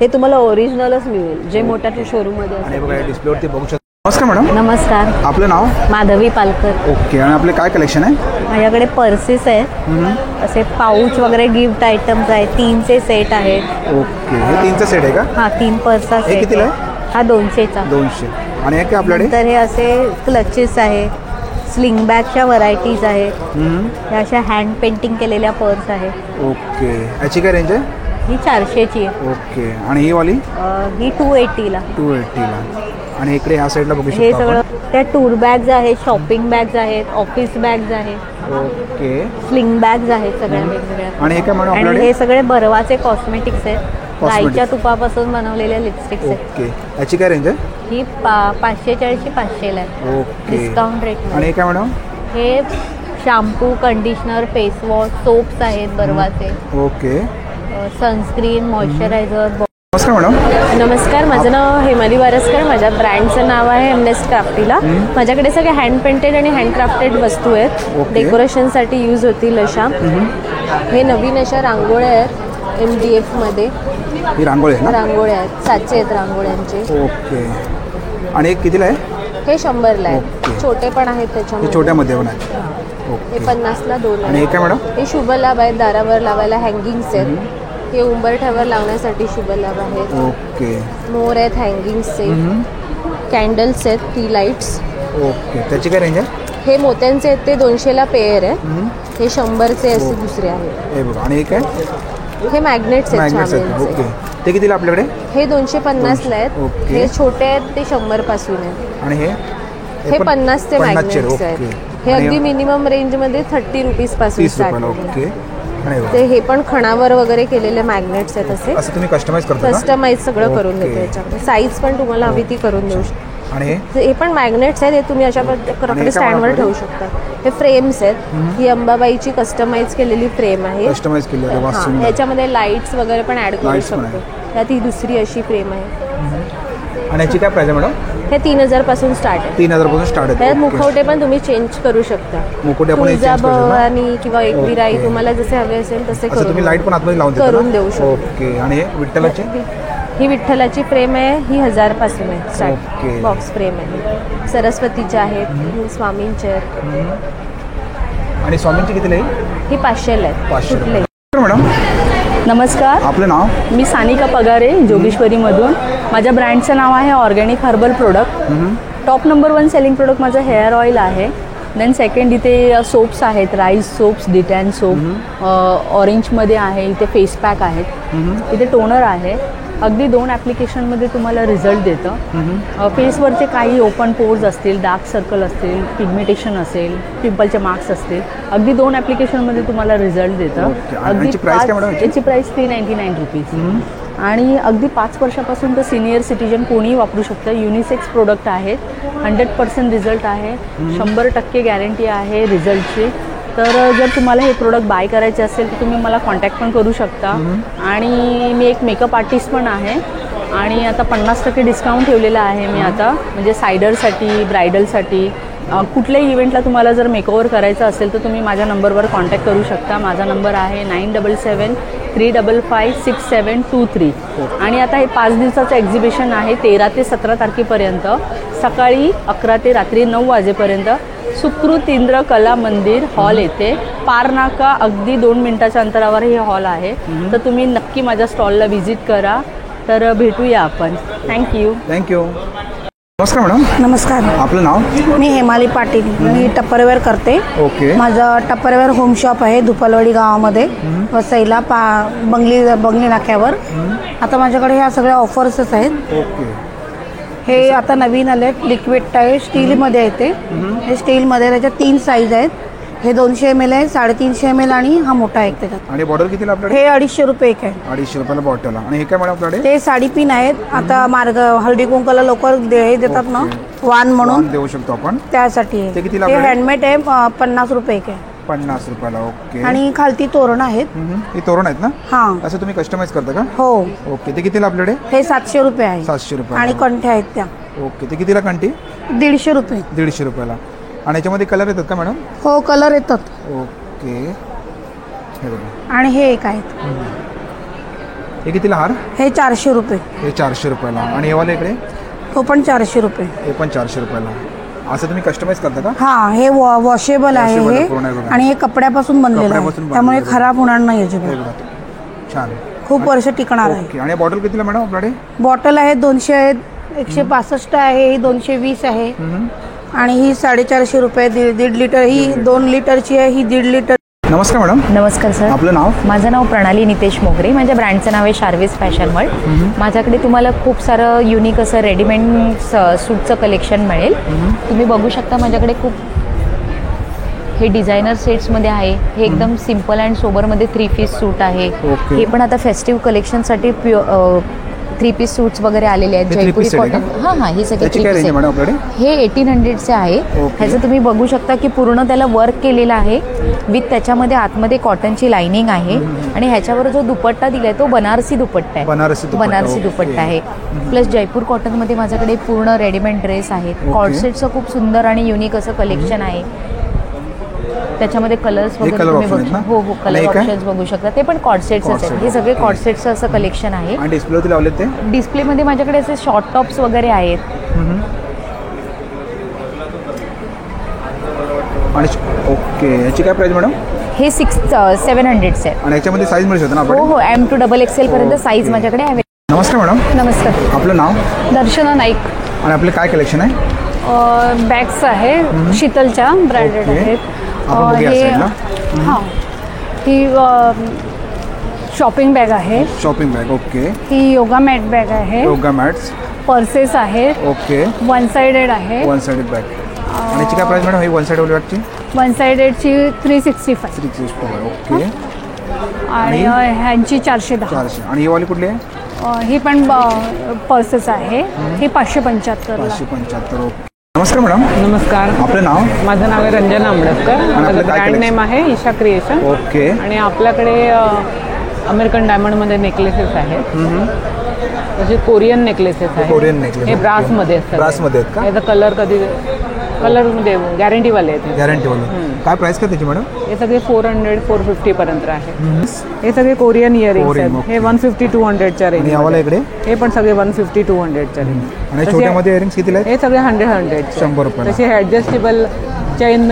हे तुम्हाला ओरिजिनलच मिळेल जे मोठ्या शोरूम मध्ये. आणि बघा डिस्प्लेवरती बघू शकता. नमस्कार मॅडम. नमस्कार. आपलं नाव? माधवी पालकर. ओके. आणि आपले काय कलेक्शन आहे? माझ्याकडे पर्सेस आहेत, असे पाऊच वगैरे गिफ्ट आयटम्स आहेत. 3चे सेट आहेत. ओके. हे 3चा सेट आहे का? हां, 3 पर्सा सेट. कितीला आहे? हा 200चा. 200. आणि हे काय आपल्याकडे? तर हे असे क्लचेस आहेत, स्लिंग बॅगच्या व्हरायटीज आहेत. ह्या अशा हँड पेंटिंग केलेल्या पर्स आहेत. ओके. याची काय रेंज आहे? ही 400ची आहे. ओके. आणि ही वाली? ही 280ला. 280ला. आणि इकडे ह्या साईडला बघू शकतो हे सगळं त्या टूर बॅग्स आहेत, शॉपिंग बॅग्स आहेत, ऑफिस बॅग्स आहेत. ओके. स्लिंग बॅग्स आहेत सगळ्या वेगवेगळ्या. आणि हे काय मॅडम आणि आपल्याकडे? हे सगळे बर्वाचे कॉस्मेटिक्स आहेत. गाईच्या तुपापासून बनवलेल्या लिपस्टिक्स आहेत. ओके. याची काय रेंज आहे? ही 540ची 500ला आहे. ओके. Discount rate. आणि हे काय मॅडम? हे shampoo, conditioner, face wash, soaps आहेत बर्वाचे. ओके. Sunscreen, moisturiser. नमस्कार मॅडम. नमस्कार. माझं नाव हेमाली वारसकर. माझ्या ब्रँडचं नाव आहे एमनेस क्राफ्टीला. माझ्याकडे सगळे हँड पेंटेड आणि हँड क्राफ्टेड वस्तू आहेत. डेकोरेशनसाठी यूज होतील अशा. हे नवीन अशा रांगोळ्या आहेत MDF मध्ये. ही रांगोळी आहे ना? रांगोळ्या आहेत, साचे आहेत रांगोळ्यांचे. ओके. आणि हे कितीला आहे? हे 100ला आहे. छोटे पण आहेत त्याच्यामध्ये. छोट्यामध्ये पण आहे. हे 50ला 2 आणि हे काय मॅडम? हे शुभ लाभ आहेत, दारावर लावायला हँगिंग्स आहेत. हे उंबरठ्यावर लावण्यासाठी शुभ लाभ आहेत. ओके. मोर आहेत, हँगिंग्सचे. कॅन्डल्स आहेत, टी लाईट्स. ओके. त्याची काय रेंज आहे? हे मोत्यांचे आहेत, ते 200ला पेअर आहे. हे 100चे असे दुसरे आहेत. हे बघा. आणि हे काय? हे मॅग्नेट्स आहेत. ओके. ते कितीला आपल्याकडे? हे 250ला आहेत. ओके. हे छोटे आहेत, ते 100 पासून आहेत. आणि हे 50चे मॅग्नेट्स आहेत. हे अगदी मिनिमम रेंजमध्ये 30 रुपीज पासून स्टार्ट ओके. ते हे पण खणावर वगैरे केलेले मॅग्नेट्स आहेत असे. असं तुम्ही कस्टमाइज करता? कस्टमाइज सगळं करून देतो याच्यामध्ये. साईज पण तुम्हाला हवी ती करून देऊ शकता. आणि हे पण मॅग्नेट्स आहेत, हे तुम्ही अशा प्रकारे स्टँडवर ठेवू शकता. हे फ्रेम्स आहेत. ही अंबाबाईची कस्टमाइज केलेली फ्रेम आहे. कस्टमाइज केलेली आहे. याच्यामध्ये लाईट्स वगैरे पण ऍड करू शकतो. त्यात ही दुसरी अशी फ्रेम आहे. आणि याची काय प्राइस आहे मॅडम? हे 3000 पासून स्टार्ट आहे. 3000 पासून स्टार्ट आहे. त्यात मुखवटे पण तुम्ही चेंज करू शकता. मुखवटे आपण तुळजाभवानी किंवा एकविराई तुम्हाला जसे हवे असेल तसे तुम्ही लाईट पण आतमध्ये लावून करून देऊ शकता. ओके. आणि हे विठ्ठलाची? ही विठ्ठलाची फ्रेम आहे. ही 1000 पासून आहे स्टार्ट. बॉक्स फ्रेम आहे. सरस्वतीच्या आहेत, स्वामींच्या आहेत. आणि स्वामींची कितीला आहे? ही 500ला आहे. 500. मॅडम नमस्कार, आपलं नाव? मी सानिका पगारे, जोगेश्वरीमधून. माझ्या ब्रँडचं नाव आहे organic herbal product. Top number 1 selling product माझं हेअर ऑइल आहे. देन सेकंड इथे सोप्स आहेत, राईस सोप्स, डिटॅन सोप, ऑरेंजमध्ये आहे. इथे फेस पॅक आहेत. इथे टोनर आहे. अगदी 2 ॲप्लिकेशनमध्ये तुम्हाला रिझल्ट देतं. फेसवरचे काही ओपन पोर्स असतील, डार्क सर्कल असतील, पिगमेंटेशन असेल, पिंपलचे मार्क्स असतील, अगदी 2 ॲप्लिकेशनमध्ये तुम्हाला रिझल्ट देतं. अगदी याची प्राईस 399 रुपीज. आणि अगदी 5 वर्षापासून तर सिनियर सिटीजन कोणीही वापरू शकतं. युनिसेक्स प्रोडक्ट आहेत. 100% रिझल्ट आहे. 100% गॅरंटी आहे रिझल्टची. तर जर तुम्हाला हे प्रोडक्ट बाय करायचे असेल तर तुम्ही मला कॉन्टॅक्ट पण करू शकता. आणि मी एक मेकअप आर्टिस्ट पण आहे. आणि आता 50% डिस्काउंट ठेवलेला आहे मी आता, म्हणजे सायडरसाठी, ब्रायडलसाठी. कुठल्याही इव्हेंटला तुम्हाला जर मेकओव्हर करायचं असेल तर तुम्ही माझ्या नंबरवर कॉन्टॅक्ट करू शकता. माझा नंबर आहे 9773556723. आणि आता हे 5 दिवसाचं एक्झिबिशन आहे. 13 ते 17 तारखेपर्यंत सकाळी 11 ते रात्री 9 वाजेपर्यंत सुकृत इंद्र कला मंदिर हॉल येथे पारनाका, अगदी 2 मिनिटाच्या अंतरावर हे हॉल आहे. तर तुम्ही नक्की माझ्या स्टॉलला व्हिजिट करा. तर भेटूया आपण. थँक्यू. नमस्कार मॅडम. नमस्कार. आपलं नाव? मी हेमाली पाटील. मी टप्परवेअर करते. ओके. माझं टप्परवेअर होम शॉप आहे धुपालवाडी गावामध्ये, वसईला बंगली नाक्यावर. आता माझ्याकडे ह्या सगळ्या ऑफर्सच आहेत. ओके. हे आता नवीन आले, लिक्विड टाईप स्टीलमध्ये येते. हे स्टीलमध्ये, त्याच्यात 3 साईज आहेत. हे 200 ml आहे, 350 ml आणि हा मोठा आहे त्याच्यात. आणि बॉटल कितीला आपल्याकडे? हे 250 रुपये एक आहे. 250 रुपयाला बॉटल. आणि हे काय मॅडम आपल्याकडे? ते साडीपिन आहेत. आता हळदी कुंकाला लोक हे देतात ना, वाण म्हणून देऊ शकतो आपण, त्यासाठी. ते कितीला? हे हँडमेड आहे, 50 रुपये एक आहे. 50 रुपयाला. ओके. आणि खालती तोरण आहेत. ही तोरण आहेत ना? हां. असं तुम्ही कस्टमाइज करता का? हो. ओके. ते कितीला आपल्याकडे? हे 700 रुपये आहे. 700 रुपये. आणि कंठ्या आहेत त्या. ओके. ते कितीला कंठी? 150 रुपये. 150 रुपयाला. आणि याच्यामध्ये कलर येतात का मॅडम? हो, कलर येतात. ओके. आणि हे एक आहेत. हे कितीला हार? हे 400 रुपये. हे 400 रुपयाला. आणि हे वाले इकडे? तो पण 400 रुपये. हे पण 400 रुपयाला. असं तुम्ही कस्टमाइज करता का? हां. हे वॉशेबल आहे हे. आणि हे कपड्यापासून बनलेलं आहे, त्यामुळे खराब होणार नाही अजिबात. छान. खूप वर्ष टिकणार आहे. आणि बॉटल कितीला मॅडम आपल्याकडे? बॉटल आहेत 200 आहेत, 165 आहे, ही 220 आहे. आणि ही 450 रुपये. 1.5 लिटर. ही 2 लिटरची आहे, ही 1.5 लिटर. नमस्कार मॅडम. नमस्कार सर. आपलं नाव? माझं नाव प्रणाली नितेश मोगरे. माझ्या ब्रँडचं नाव आहे शार्विस फॅशन वर्ल्ड. माझ्याकडे तुम्हाला खूप सारं युनिक असं रेडीमेड सूटचं कलेक्शन मिळेल. तुम्ही बघू शकता माझ्याकडे खूप हे डिझायनर सेट्समध्ये आहे. हे एकदम सिम्पल अँड सोबरमध्ये 3 पीस सूट आहे. हे पण आता फेस्टिव्ह कलेक्शनसाठी 3 पीस सूट्स वगैरे आलेले आहेत. जयपुरी कॉटन. हां, हे सगळे 3 पीस आहे. हे 1800चे आहे. ह्याचं तुम्ही बघू शकता की पूर्ण त्याला वर्क केलेलं आहे विथ त्याच्यामध्ये आतमध्ये कॉटनची लाइनिंग आहे. आणि ह्याच्यावर जो दुपट्टा दिलाय तो बनारसी दुपट्टा आहे. बनारसी दुपट्टा आहे. प्लस जयपूर कॉटनमध्ये माझ्याकडे पूर्ण रेडीमेड ड्रेस आहेत. कॉर्ड सेटचं खूप सुंदर आणि युनिक असं कलेक्शन आहे. त्याच्यामध्ये कलर्स वगैरे color तुम्ही option आहेत बघू ना? हो हो आणि कलर हे काय? ऑप्शन्स बघू शकता. ते पण कॉर्डसेट्स आहेत. हे सगळे कॉर्डसेटचं असं कलेक्शन आहे. आणि डिस्प्लेवरती लावले ते डिस्प्लेमध्ये माझ्याकडे असे शॉर्ट टॉप्स वगैरे आहेत. आणि ओके, याची काय प्राइस मॅडम? हे 700 आहे. आणि याच्यामध्ये साईज मिळू शकते ना हो आपण? हो M to XXL पर्यंत साईज माझ्याकडे आहे. नमस्कार मॅडम. नमस्कार. आपलं नाव? दर्शना नाईक. आणि आपले काय कलेक्शन आहे? बॅग्स आहे शीतलच्या ब्रँडेड आहेत. आपण बघूया साईडला. हां, ही शॉपिंग बॅग आहे. Shopping bag. ओके. ही योगा मॅट बॅग आहे. योगा मॅट्स. पर्सेस आहेत. ओके. वन साइडेड आहे. One sided bag. आणि याची काय प्राइस मॅडम ही वन साइडेड बॅगची? वन साइडेडची 365. 365. ओके. आणि ह्यांची 410. 400. आणि ही वाली कुठली आहे? ही पण पर्सेस आहे. ही 575. 575. ओके. नमस्कार मॅडम. नमस्कार. आपलं नाव? माझं नाव आहे रंजना आंबेडकर. माझं ब्रँड नेम आहे ईशा क्रिएशन. ओके. आणि आपल्याकडे अमेरिकन डायमंडमध्ये नेकलेसेस आहेत. तसे कोरियन नेकलेसेस आहेत. Korean necklace. हे ब्रासमध्ये असतात. ब्रासमध्ये आहेत का? याचा कलर कलरमध्ये गॅरंटीवाले आहेत. गॅरंटीवाले. काय प्राइस काय त्याची मॅडम? हे सगळे 400-450 पर्यंत आहे. हे सगळे कोरियन इयरिंग्स आहेत. हे 150-200च्या रेंज. इकडे हे पण सगळे 150-200च्या रेंज. आणि छोट्यामध्ये इयरिंग्स कितीला आहेत? हे सगळे 100 100 रुपये. तसे ॲडजस्टेबल चेन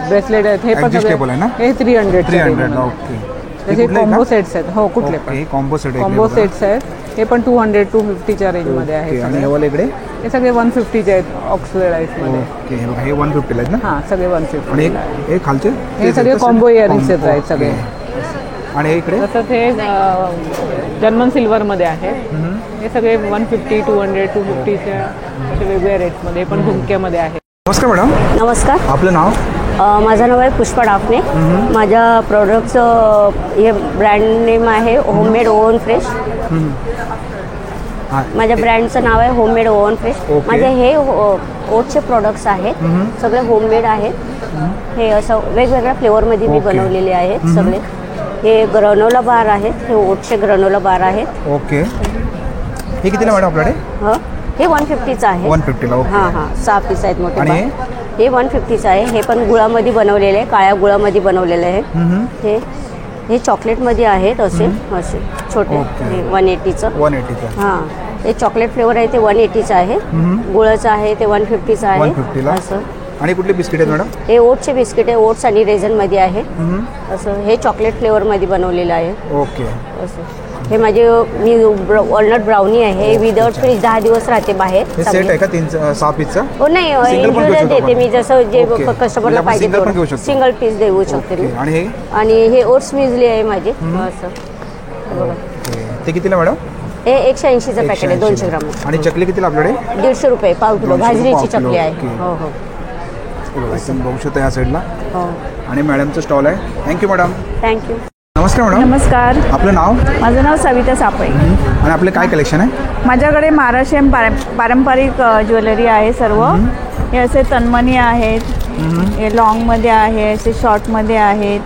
ब्रेसलेट आहेत. हे पण ॲडजस्टेबल आहे ना? हे 300. 300. ओके. तसे कॉम्बो सेट्स आहेत. हो, कुठले पण कॉम्बो सेट. कॉम्बो सेट्स आहेत. हे पण 200-250च्या रेंजमध्ये आहेत. आणि हे वाले इकडे? हे सगळे 150चे आहेत ऑक्सिडाईजमध्ये. ओके. हे 150 आहेत ना? हां, सगळे 150. आणि हे खालचे? हे सगळे कॉम्बो इयरिंग्स आहेत सगळे. आणि हे इकडे? तसंच हे जर्मन सिल्वरमध्ये आहे. हे सगळे 150-200-250च्या असे वेगवेगळ्या रेट्समध्ये. हे पण झुमक्यामध्ये आहे. नमस्कार मॅडम. नमस्कार. आपलं नाव? माझं नाव आहे पुष्पा डाफणे. माझ्या प्रोडक्टचं हे ब्रँड नेम आहे होममेड ओव्हन फ्रेश. माझ्या ब्रँडचं नाव आहे होममेड ओव्हन फ्रेश. माझे हे ओटचे प्रोडक्ट्स आहेत. सगळे होममेड आहेत. हे असं वेगवेगळ्या फ्लेवरमध्ये मी बनवलेले आहेत सगळे. हे ग्रॅनोला बार आहेत. हे ओटचे ग्रॅनोला बार आहेत. ओके. हे कितीला मॅडम आपल्याकडे? हे 150चं आहे. 150ला. हां हां, 6 पीस आहेत मोठे. हे 150चं आहे. हे पण गुळामध्ये बनवलेले आहे. काळ्या गुळामध्ये बनवलेले आहे. हे चॉकलेटमध्ये आहेत असे छोटे. हे 180चं. 180चं. हां, हे चॉकलेट फ्लेवर आहे ते 180चं आहे. गुळाचं आहे ते 150चं आहे. 150ला. असं. आणि कुठले बिस्किट आहेत मॅडम? हे ओटचे बिस्किट आहे. ओट्स आणि रेझनमध्ये आहे. असं हे चॉकलेट फ्लेवरमध्ये बनवलेलं आहे. ओके. असं हे माझे वॉलनट ब्राउनी आहे. विदाउट फ्रीज 10 दिवस राहते बाहेर. हे सेट आहे का 6 पीसचा? हो नाही, इंडिव्हिज्युअल देते मी जसं जे कस्टमरला पाहिजे सिंगल पीस देऊ शकते मी. आणि हे ओट्स म्युझली आहे माझे. असं बघा. ते कितीला मॅडम? हे 180चं पॅकेट आहे 200 ग्राम. आणि चकली कितीला आपल्याकडे? 150 रुपये पाव किलो भाजणीची चकली आहे. हो हो. बघू शकता या साईडला. हो. आणि मॅडमचं स्टॉल आहे. Thank you madam. थँक्यू. नमस्कार मॅडम. नमस्कार. आपलं नाव? माझं नाव सविता सापळे. आणि आपले काय कलेक्शन आहे? माझ्याकडे महाराष्ट्रीयन पारंपरिक ज्वेलरी आहे सर्व. हे असे तन्मणी आहेत. हे लॉंगमध्ये आहे. असे शॉर्टमध्ये आहेत.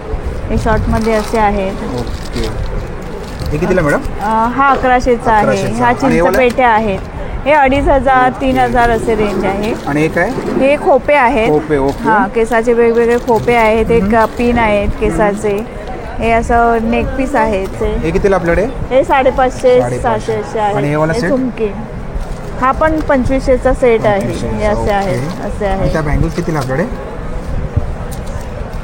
हे शॉर्टमध्ये असे आहेत. ओके. हे कितीला मॅडम? हा 1100चा आहे. ह्या चिंचपेट्या आहेत. हे 2500 3000 असे रेंज आहे. आणि हे काय? हे खोपे आहेत. खोपे. ओके. हां, केसाचे वेगवेगळे खोपे आहेत. एक पिन आहेत केसाचे. हे असं नेक पीस आहेत. हे कितीला आपल्याकडे? हे 550 600 आहे. आणि हे वाला सेट? झुमके हा पण 2500चा सेट आहे. हे असे आहेत. असे आहेत. त्या बँगल्स कितीला आपल्याकडे?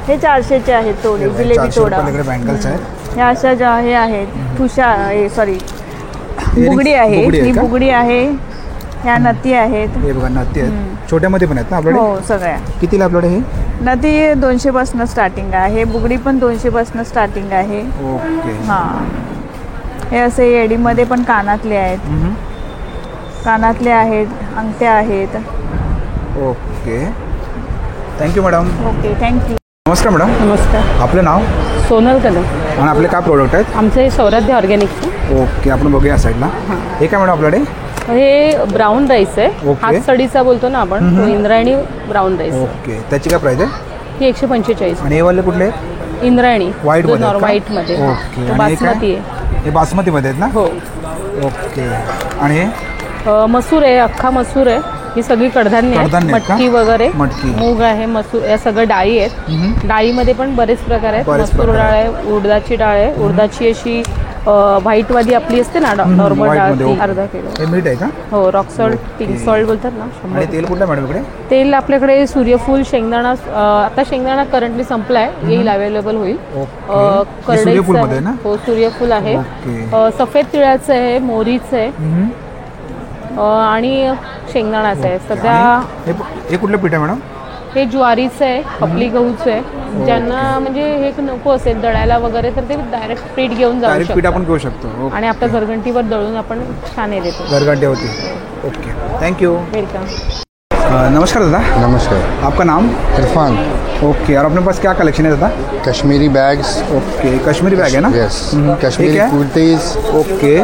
हे 400चे आहेत. तोडे जिलेबी तोडा बँगल्स आहेत. ह्या अशा ज्या हे आहेत ठुशा सॉरी बुगडी आहे. ही बुगडी आहे. ह्या नती आहेत. हे बघा नती आहेत. छोट्यामध्ये पण आहेत ना आपल्याकडे? हो, सगळ्या. कितीला आपल्याकडे हे? नदी 200 पासून स्टार्टिंग आहे. बुगडी पण 200 पासून स्टार्टिंग आहे. ओके. हां, हे असे एडीमध्ये पण कानातले आहेत. कानातले आहेत. अंगठ्या आहेत. Okay. Thank you madam. Okay, thank you. नमस्कार मॅडम. नमस्कार. आपलं नाव? सोनल कदम. आणि आपले काय प्रोडक्ट आहेत? आमचे सौराध्य ऑर्गॅनिकचे. ओके. आपण बघूया या साईडला. हे काय मॅडम आपल्याकडे? हे ब्राऊन राईस आहे. हातसडीचा बोलतो ना आपण, तो इंद्रायणी ब्राऊन राईस. ओके. त्याची काय प्राइस आहे? ही 145. आणि हे वाले कुठले? इंद्रायणी व्हाईट मध्ये. व्हाईटमध्ये. ओके. बासमती आहे. हे बासमती मध्ये आहेत ना? हो. ओके. आणि हे मसूर आहे. अख्खा मसूर आहे. ही सगळी कडधान्य आहेत. कडधान्य आहेत का? मटकी वगैरे, मटकी. मूग आहे, मसूर, या सगळं डाळी आहेत. डाळीमध्ये पण बरेच प्रकार आहेत. बरेच मसूर प्रकार डाळ आहे, उडदाची डाळ आहे. उडदाची अशी व्हाईटवाली आपली असते ना नॉर्मल डाळ, व्हाईटमध्ये, ती ओके. अर्धा किलो. हे मीठ आहे का? हो, रॉक सॉल्ट, पिंक सॉल्ट बोलतात ना, आणि 100. तेल कुठलं मॅडम इकडे? तेल आपल्याकडे सूर्यफूल, शेंगदाणा, आता शेंगदाणा करंटली संपलाय, येईल, अवेलेबल होईल. हे सूर्यफूलमध्ये ना? हो, सूर्यफूल आहे. ओके. सफेद तिळाचं आहे, मोहरीचं आहे, आणि शेंगदाणाचं आहे. सध्या हे कुठलं पीठ आहे मॅडम? हे ज्वारीचं आहे, खपली गहूचं आहे. ज्यांना म्हणजे हे नको असेल दळायला वगैरे तर ते डायरेक्ट पीठ घेऊन जाऊ डायरेक्ट पीठ शकतात. आपण घेऊ शकतो. आणि आपल्या घरघंटीवर दळून आपण छान हे देतो. घरघंटे होती. Okay, thank you. वेलकम. नमस्कार दादा. नमस्कार। आपका नाम? इरफान। ओके, और अपने पास क्या कलेक्शन है दादा? Kashmiri bags. Okay, Kashmiri bag है ना? Yes. Kashmiri kurtis. Okay.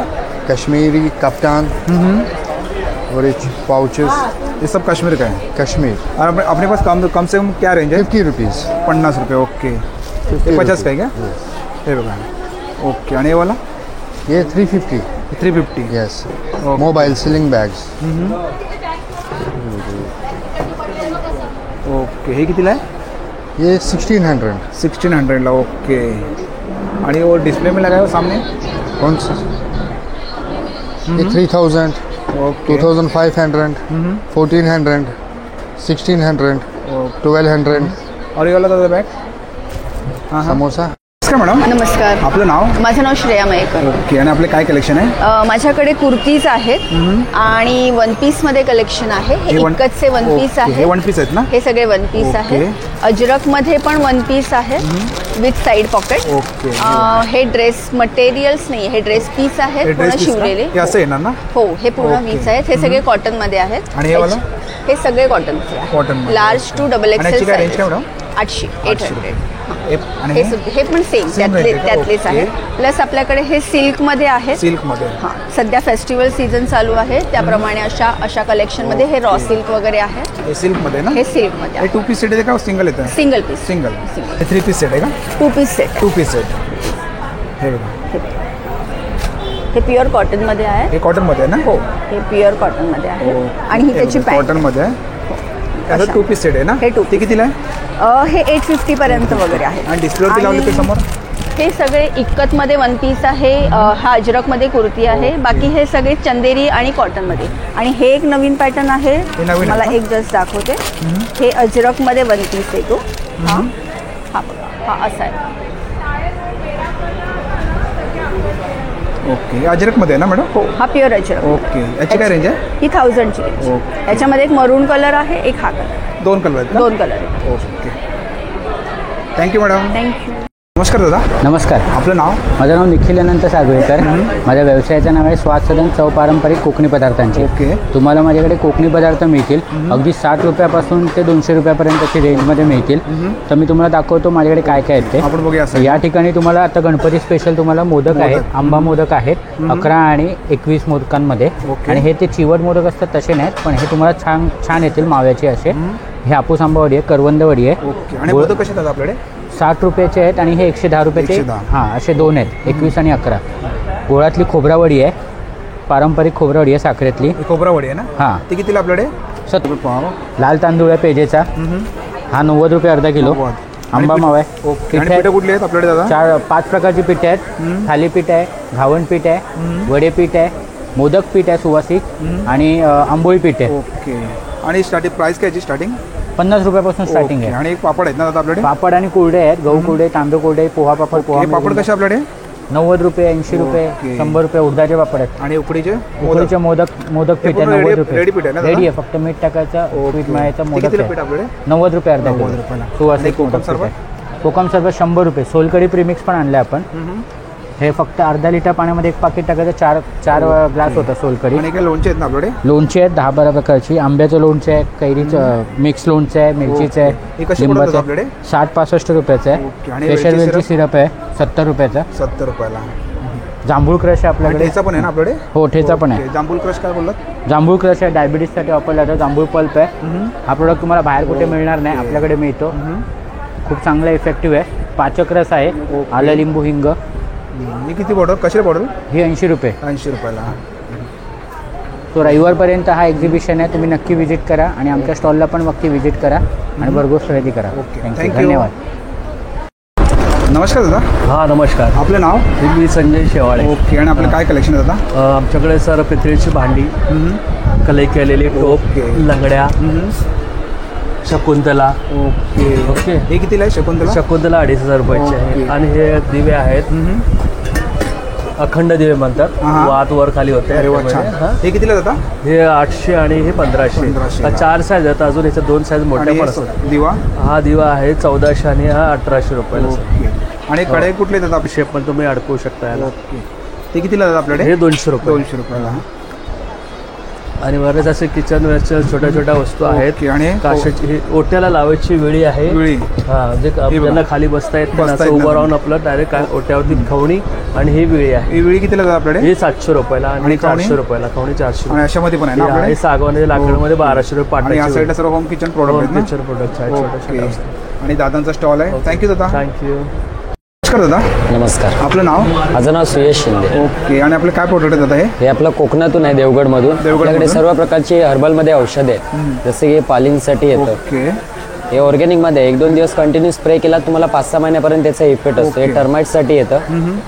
Kashmiri kaftan और पाउचेस, ये सब कश्मीर का है? कश्मीर। और अपने पास कम से कम क्या रेंज है? 50 रुपीज़। 50 रुपये। ओके, ये 50 का है क्या? ये बघा. ओके, आणि हे वाला? ये 350। 350। Yes. Mobile ceiling bags. Okay, हे कितीला आहे? ये 1600। 1600 ला. ओके, आणि वो डिस्प्ले में लगा है वो सामने कौन सा? ये 3000, 2500, 1400, 1600, 1200। और ये वाला दादा बैग? हाँ, समोसा। नमस्कार मॅडम. नमस्कार. आपलं नाव? माझं नाव श्रेया मयेकर. ओके, आणि आपले काय कलेक्शन आहे? माझ्याकडे कुर्तीज आहेत आणि वन पीस मध्ये कलेक्शन आहे. हे इकतचे वन पीस हे आहे. वन पीस आहेत ना? हे सगळे वन पीस आहे. अजरक मध्ये पण वन पीस आहे विथ साइड पॉकेट. ओके. हे ड्रेस मटेरियल्स नाही, हे ड्रेस पीस आहे पूर्ण शिवलेले. हे असं येणार ना? हो, हे पूर्ण वीस आहेत. हे सगळे कॉटन मध्ये आहेत. आणि हे वाला? हे सगळे कॉटनचे आहे. Cotton. Large to double XL range काय मॅडम? 800, 800. आणि हे पण सेम त्यातलेच आहे. प्लस आपल्याकडे हे सिल्क मध्ये आहे. सिल्क मध्ये. हां, सध्या फेस्टिवल सीझन चालू आहे, त्याप्रमाणे अशा कलेक्शन मध्ये हे रॉ सिल्क वगैरे आहे. हे सिल्क मध्ये ना? हे सिल्क मध्ये हे 2 पीस सेट आहे का सिंगल येतं? Single piece. सिंगल. हे 3 पीस सेट आहे का? 2 पीस सेट. 2 piece set. हे बघा, हे प्युअर कॉटन मध्ये आहे. हे कॉटन मध्ये आहे ना? हो, हे प्युअर कॉटन मध्ये आहे. आणि ही त्याची पॅन्ट कॉटन मध्ये आहे. त्याचं 2 पीस सेट आहे ना? हे 2 ते कितीला आहे? हे 850 पर्यंत वगैरे आहे. आणि डिस्प्लेवरती लावले ते समोर? हे सगळे इक्कत मध्ये वन पीस आहे. हा अजरक मध्ये कुर्ती आहे. बाकी हे सगळे चंदेरी आणि कॉटन मध्ये. आणि हे एक नवीन पॅटर्न आहे, मला एक जस्ट दाखवते. हे अजरक मध्ये वन पीस आहे तो. हा बघा, हा असा आहे. ओके, अजरक मध्ये आहे ना मॅडम? हो, हा प्युअर अजरक. ओके, याची काय रेंज आहे? ही 1000 ची रेंज. याच्यामध्ये एक मरून कलर आहे, एक हा कलर. 2 कलर आहेत? 2 कलर आहेत. Okay, thank you madam. थँक्यू. नमस्कार दादा. नमस्कार. आपलं नाव? माझं नाव निखिल अनंत सागवेकर. माझ्या व्यवसायाचं नाव आहे स्वाद सदन चव पारंपरिक कोकणी पदार्थांचे. ओके. तुम्हाला माझ्याकडे कोकणी पदार्थ मिळतील. अगदी 60 रुपयापासून ते 200 रुपयापर्यंतची रेंजमध्ये मिळतील. तर मी तुम्हाला दाखवतो माझ्याकडे काय काय आहेत ते. आपण बघूया. या ठिकाणी तुम्हाला आता गणपती स्पेशल तुम्हाला मोदक आहेत, आंबा मोदक आहेत 11 आणि 21 मोदकांमध्ये. आणि हे ते चिवट मोदक असतात तसे नाहीत, पण हे तुम्हाला छान छान येतील माव्याचे असे. हे हापूस आंबावडी आहे, करवंदवडी आहे. ओके. आणि मोदक कसे आहेत आपल्याकडे? 60 रुपयाचे आहेत आणि हे 110 रुपयाचे. हां, असे 2 आहेत, 21 आणि 11. गोळातली खोबरावडी आहे, पारंपरिक खोबरावडी आहे साखरेतली. खोबरावडी आहे ना? हां. ते कितीला आपल्याकडे? 70 रुपये. लाल तांदूळ आहे पेजेचा, हा 90 रुपये अर्धा किलो. आंबा मावा आहे. ओके. आणि पिठं कुठली आहेत आपल्याकडे दादा? 5 प्रकारची पिठे आहेत. थालीपीठ आहे, घावण पीठ आहे, वडेपीठ आहे, मोदक पीठ आहे सुवासिक, आणि आंबोळी पीठ आहे. ओके. आणि स्टार्टिंग प्राइस काय याची? स्टार्टिंग 50 रुपयापासून स्टार्टिंग आहे. आणि एक पापड आहेत ना दादा आपल्याकडे? पापड आणि कुरडे आहेत, गहू कुरडे, तांबे कुरडे, पोहा पापड. पोहा पापड कसे आपल्याकडे? 90 रुपये, 80 रुपये, 100 रुपये उडदाचे पापड आहेत. आणि उकडीचे मोदक पीठ आहे 90 रुपये. रेडी पीठ आहे ना? रेडी आहे, फक्त मीठ टाकायचं, पीठ मळायचं, मोदक पीठ आपल्याकडे 90 रुपये अर्धा किलो. सुवासिक कोकम सरबत? कोकम सरबत 100 रुपये. सोलकढी प्रीमिक्स पण आणले आपण. हे फक्त अर्धा लिटर पाण्यामध्ये एक पाकिट टाकायचं, 4 ग्लास होता सोलकढी. आणि काय लोणचे आहेत ना आपल्याकडे? लोणचे आहेत 10-12 प्रकारची. आंब्याचं लोणचं आहे, कैरीचं मिक्स लोणचं आहे, मिरचीचं आहे, लिंबाचं आहे. 60-65 रुपयाचं आहे. स्पेशल वेलची सिरप आहे 70 रुपयाचा. 70 रुपयाला. जांभूळ क्रश आहे आपल्याकडे. ठेचा पण आहे ना आपल्याकडे? हो, ठेचा पण आहे. जांभूळ क्रश काय बोललात? जांभूळ क्रश आहे, डायबिटीजसाठी वापरला जातो. जांभूळ पल्प आहे. हा प्रोडक्ट तुम्हाला बाहेर कुठे मिळणार नाही, आपल्याकडे मिळतो. खूप चांगला इफेक्टिव्ह आहे. पाचक रस आहे, आलं लिंबू हिंग. ही किती बॉटल? कशी बॉटल? ही 80 रुपये. 80 रुपयाला. सो रविवारपर्यंत हा एक्झिबिशन आहे, तुम्ही नक्की व्हिजिट करा आणि आमच्या स्टॉलला पण नक्की व्हिजिट करा आणि भरघोस खरेदी करा. थँक्यू, धन्यवाद. नमस्कार दादा. हां नमस्कार. आपलं नाव? मी संजय शेवाळे. ओके. आणि आपलं काय कलेक्शन आहे दादा? आमच्याकडे सर पितळेची भांडी, कलई केलेली टोप, लंगड्या, शकुंतला. Okay okay. हे कितीला आहे शकुंतला? शकुंतला 2500 रुपयाचे आहे. आणि हे दिवे आहेत, अखंड दिवे म्हणतात, वात वर खाली होते. अरे वा, छान. हे कितीला जाता? हे 800 आणि हे 1500. 4 साईज आहेत, अजून ह्याच्या 2 साईज मोठ्या पण असतात. दिवा? हा दिवा आहे 1400 आणि हा 1800 रुपयाला. आणि कढई कुठले देतात? शेप पण तुम्ही अडकवू शकता याला. ते कितीला जातात आपल्याकडे? हे 200 रुपये. 200 रुपयाला. आणि बरेच असे किचनवेअरच्या छोट्या छोट्या वस्तू आहेत. आणि काशाची ही ओट्याला लावायची वेळी आहे. हा, जे आपल्याला खाली बसता येत नाही, असं उभं राहून आपलं डायरेक्ट ओट्यावरती खवणी आणि ही वेळी आहे. ही वेळी कितीला जातात आपल्याकडे? ही 700 रुपयाला आणि 400 रुपयाला. खवणी 400. आणि अशामध्ये पण आहे ना आपल्याकडे? सागवानी लाकडामध्ये 1200 रुपये पाठ. आणि या साईडला सर्व होम किचन प्रोडक्ट आहेत. किचन प्रोडक्ट आहेत. आणि दादांचा स्टॉल आहे. थँक्यू दादा. थँक्यू. नमस्कार दादा. नमस्कार. आपलं नाव? माझं नाव सुयश शिंदे. ओके. आणि आपलं काय प्रोडक्ट आहे दादा? हे आपलं कोकणातून आहे, देवगडमधून. आपल्याकडे सर्व प्रकारची हर्बलमध्ये औषधे आहेत, जसे की पालिंगसाठी येतं. ओके. हे ऑर्गॅनिकमध्ये 1-2 दिवस कंटिन्यू स्प्रे केला तुम्हाला 5-6 महिन्यापर्यंत त्याचा इफेक्ट असतो. हे टर्माइटसाठी येतं,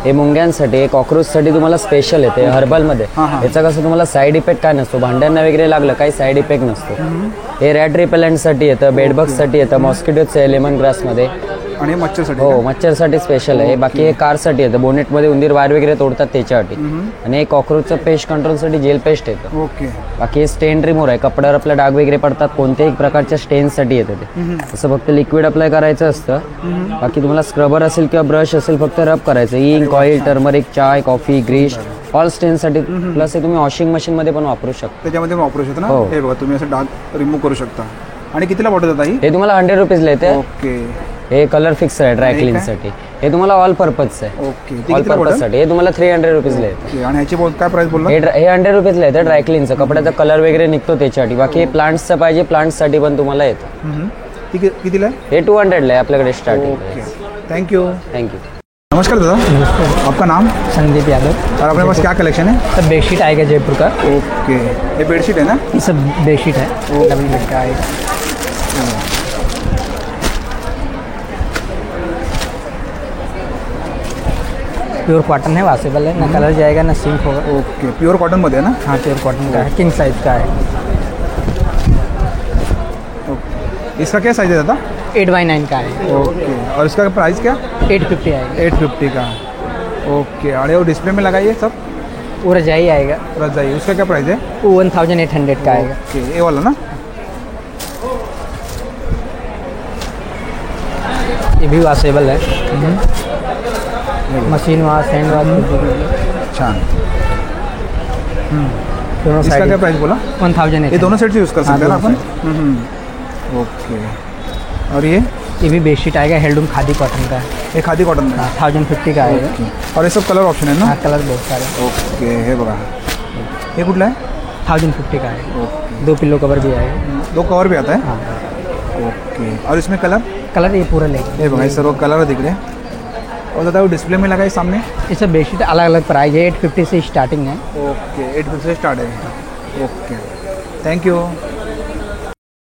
हे मुंग्यांसाठी, हे कॉक्रोचसाठी तुम्हाला स्पेशल येते हर्बलमध्ये. याचा कसं तुम्हाला साईड इफेक्ट काय नसतो, भांड्यांना वगैरे लागलं काही साईड इफेक्ट नसतो. हे रॅट रिपेलंटसाठी येतं, बेडबग्ससाठी येतं, मॉस्किटोचं आहे लेमन ग्रासमध्ये. आणि मच्छरसाठी? हो, मच्छरसाठी स्पेशल आहे. बाकी हे कारसाठी येतं, बोनेटमध्ये उंदीर वायर वगैरे तोडतात त्याच्यासाठी. आणि हे कॉक्रोचचं पेस्ट कंट्रोलसाठी जेल पेस्ट येतं. ओके. बाकी हे स्टेन रिमूव्हर आहे, कपड्यावर आपल्या डाग वगैरे पडतात कोणत्याही प्रकारच्या स्टेन्ससाठी येतं ते. असं फक्त लिक्विड अप्लाय करायचं असतं. बाकी तुम्हाला स्क्रबर असेल किंवा ब्रश असेल फक्त रब करायचं. इंक, ऑइल, टर्मरिक, चाय, कॉफी, ग्रीस, ऑल स्टेनसाठी. प्लस हे तुम्ही वॉशिंग मशीनमध्ये पण वापरू शकता. त्याच्यामध्ये वापरू शकता ना? हे बघा, तुम्ही असं डाग रिमूव्ह करू शकता. आणि कितीला बॉटल जाता ही? हे तुम्हाला 100 रुपीजला येते. ओके. हे कलर फिक्स आहे ड्राय क्लीनसाठी. हे तुम्हाला ऑल पर्पज आहे. ओके. ऑल पर्पजसाठी हे तुम्हाला 300 रुपीजला येते. आणि ह्याची काय प्राइस बोलला? हे 100 रुपीजला येतं ड्राय क्लीनचं. कपड्याचा कलर वगैरे निघतो त्याच्यासाठी. बाकी हे प्लांट्सचं पाहिजे, प्लांट्ससाठी पण तुम्हाला येतं. कितीला? हे 200ला आहे आपल्याकडे स्टार्टिंग. Thank you. नमस्कार दादा. आपका नाम? संदीप यादव. और अपने पास क्या कलेक्शन है? सब बेडशीट आएगा जयपुर का. ओके. ये बेडशीट है ना? ये सब बेडशीट है, डबल बेड का आएगा. प्योर कॉटन है, वॉशेबल है, ना कलर जाएगा ना सिंक होगा. ओके. प्योर कॉटन मध्ये है ना? हाँ, प्योर कॉटन का है, किंग साइज का है. इसका क्या साइज है दादा? 8x9 का है. ओके. और इसका प्राइस क्या? 850 आएगा. 850 का. ओके. और वो डिस्प्ले में लगाइए सब? वो रजाई आएगा. रजाई, उसका क्या प्राइस है? वो 1800 का आएगा. ओके. ये वाला ना? ये भी वॉशेबल है. Machine wash, hand wash. छान. दोनों इसका साइड. क्या प्राइस बोला? 1800. ये दोनों सेट यूज़ कर सकते हैं ना अपन? ओके. और ये भी बेडशीट आएगा, हेल्डूम खादी कॉटन का है. ये खादी कॉटन का? 1050 का आएगा. और ये सब कलर ऑप्शन है ना? हाँ, कलर बहुत सारे. ओके. हे बघा, हे कुठला है? 1050 का है. 2 पिलो कवर भी आएगा. 2 कवर भी आता है? हाँ. ओके. और इसमें कलर ये पूरा लेंगे. ये बघा, ये सर्व कलर दिख रहे हैं. और दादा वो डिस्प्ले में लगाए सामने? ये सब बेडशीट अलग अलग प्राइस है. 850 से स्टार्टिंग है. ओके. 850 से स्टार्ट है. ओके. Thank you.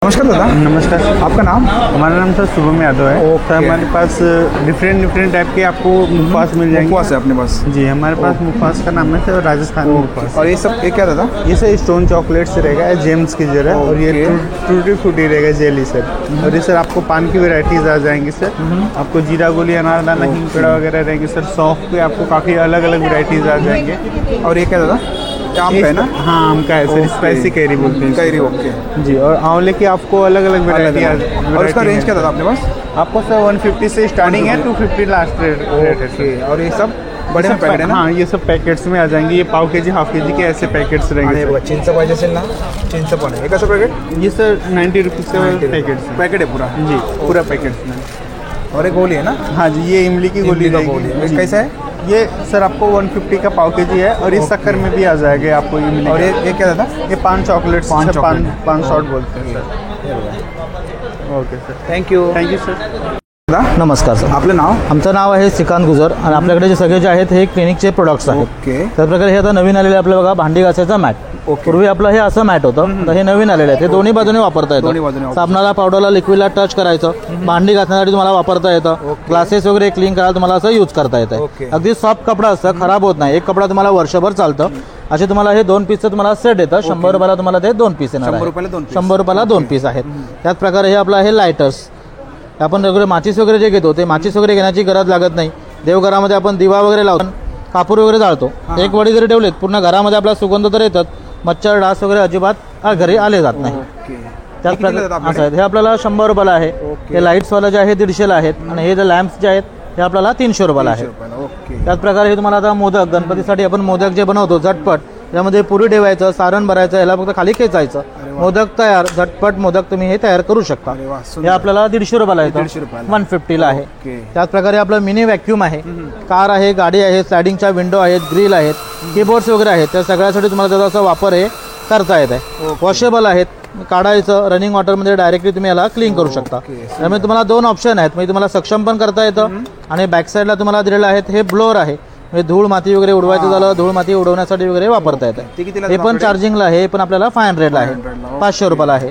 नमस्कार दादा. नमस्कार. आपका नाम? हमारा नाम सर शुभम यादव है. सर हमारे पास डिफरेंट टाइप के आपको मुखवास मिल जाएंगे. मुखवास है अपने पास? जी, हमारे पास मुखवास का नाम है सर राजस्थानी मुखवास. और ये सब ये क्या दादा? ये सर स्टोन चॉकलेट से रहेगा, जेम्स की जरा. और ये टूटी फ्रूटी रहेगा जेली सर. और ये सर आपको पान की वेराइटीज आ जाएंगी सर. आपको जीरा गोली, अनारदाना, हिंग पेड़ा वगैरह रहेंगे सर. सौंफ के आपको काफ़ी अलग अलग वेराइटीज आ जाएंगे. और ये क्या दादा? आम का है ना? हाँ, आम का है सर. स्पाइसी कैरी बोलते हैं. कैरी. ओके जी. और आंवले की आपको अलग अलग वेराइटी. और उसका रेंज क्या था अपने पास? आपको सर 150 से स्टार्टिंग है, 250 लास्ट रेट है. और ये सब बड़े में पैकेट है ना? हाँ, ये सब पैकेट्स में आ जाएंगे. ये पाव केजी, हाफ केजी के ऐसे पैकेट्स रहेंगे. चिंच पाहिजे असेल ना? चिंच पण आहे. कसं पैकेट? ये सर 90 रुपीज़ का पैकेट है पूरा? जी, पूरा पैकेट में. और एक गोली है ना? हाँ जी, ये इमली की गोली है. कैसा है ये? सर आपको 150 का पाव केजी है. और इस शक्कर में भी आ जाएगा आपको इमली. और ये क्या था? ये 5 चॉकलेट्स, 5 शॉट बोलते हैं sir. Okay sir. Thank you. Sir. नमस्कार सर. आपलं नाव? आमचं नाव आहे श्रीकांत गुजर आणि आपल्याकडे जे सगळे जे आहेत हे क्लिनिकचे प्रोडक्ट्स आहेत. ओके. त्याप्रकारे हे आता नवीन आलेले आपलं बघा भांडी घासायचं मॅट. पूर्वी आपलं हे असं मॅट होतं, तर हे नवीन आलेलं आहे. ते दोन्ही बाजूने वापरता येतं. साबणाला, पावडरला, लिक्विडला टच करायचं, भांडी घासण्यासाठी तुम्हाला वापरता येतं. ग्लासेस वगैरे क्लीन करायला तुम्हाला असं यूज करता येतं. अगदी सॉफ्ट कपडा असतं, खराब होत नाही. एक कपडा तुम्हाला वर्षभर चालतं. असे तुम्हाला हे 2 पीसचं तुम्हाला सेट येतं. 100 रुपयाला तुम्हाला ते 2 पीस येणार. 100 रुपयाला 2 पीस आहेत. त्याच प्रकारे हे आपलं आहे लायटर्स. आपण वगैरे माचीस वगैरे जे घेतो ते माचीस वगैरे घेण्याची गरज लागत नाही. देवघरामध्ये आपण दिवा वगैरे लावतो, कापूर वगैरे जाळतो. एक वडी जरी ठेवलेत पूर्ण घरामध्ये आपला सुगंध तर येतात. मच्छर डास वगैरे अजिबात घरी आले जात नाही. त्याच प्रकारे असं आहे. हे आपल्याला 100 रुपयाला आहे. हे लाईट्सवाला जे आहे 150ला आहेत आणि हे जे लॅम्प्स जे आहेत हे आपल्याला 300 रुपयाला आहे. त्याच प्रकारे हे तुम्हाला आता मोदक, गणपतीसाठी आपण मोदक जे बनवतो झटपट, त्यामध्ये पुरी ठेवायचं, सारण भरायचं, याला फक्त खाली खेचायचं, मोदक तयार. झटपट मोदक तुम्ही हे तयार करू शकता. हे आपल्याला 150 रुपयाला येतं. 150ला आहे. त्याच प्रकारे आपलं मिनी व्हॅक्यूम आहे, कार आहे, गाडी आहे, स्लायडिंगच्या विंडो आहेत, ग्रिल आहेत, कीबोर्ड्स वगैरे आहेत. त्या सगळ्यासाठी तुम्हाला त्याचा वापर हे करता येत आहे. वॉशेबल आहेत, काढायचं, रनिंग वॉटरमध्ये डायरेक्टली तुम्ही याला क्लीन करू शकता. त्यामुळे तुम्हाला 2 ऑप्शन आहेत. म्हणजे तुम्हाला सक्षम पण करता येतं आणि बॅक साईडला तुम्हाला दिलेलं आहे हे ब्लोअर आहे. म्हणजे धूळ माती वगैरे उडवायचं झालं, धूळ माती उडवण्यासाठी वगैरे वापरता येतं. हे पण चार्जिंगला आहे, हे पण आपल्याला 500ला आहे. 500 रुपयाला आहे.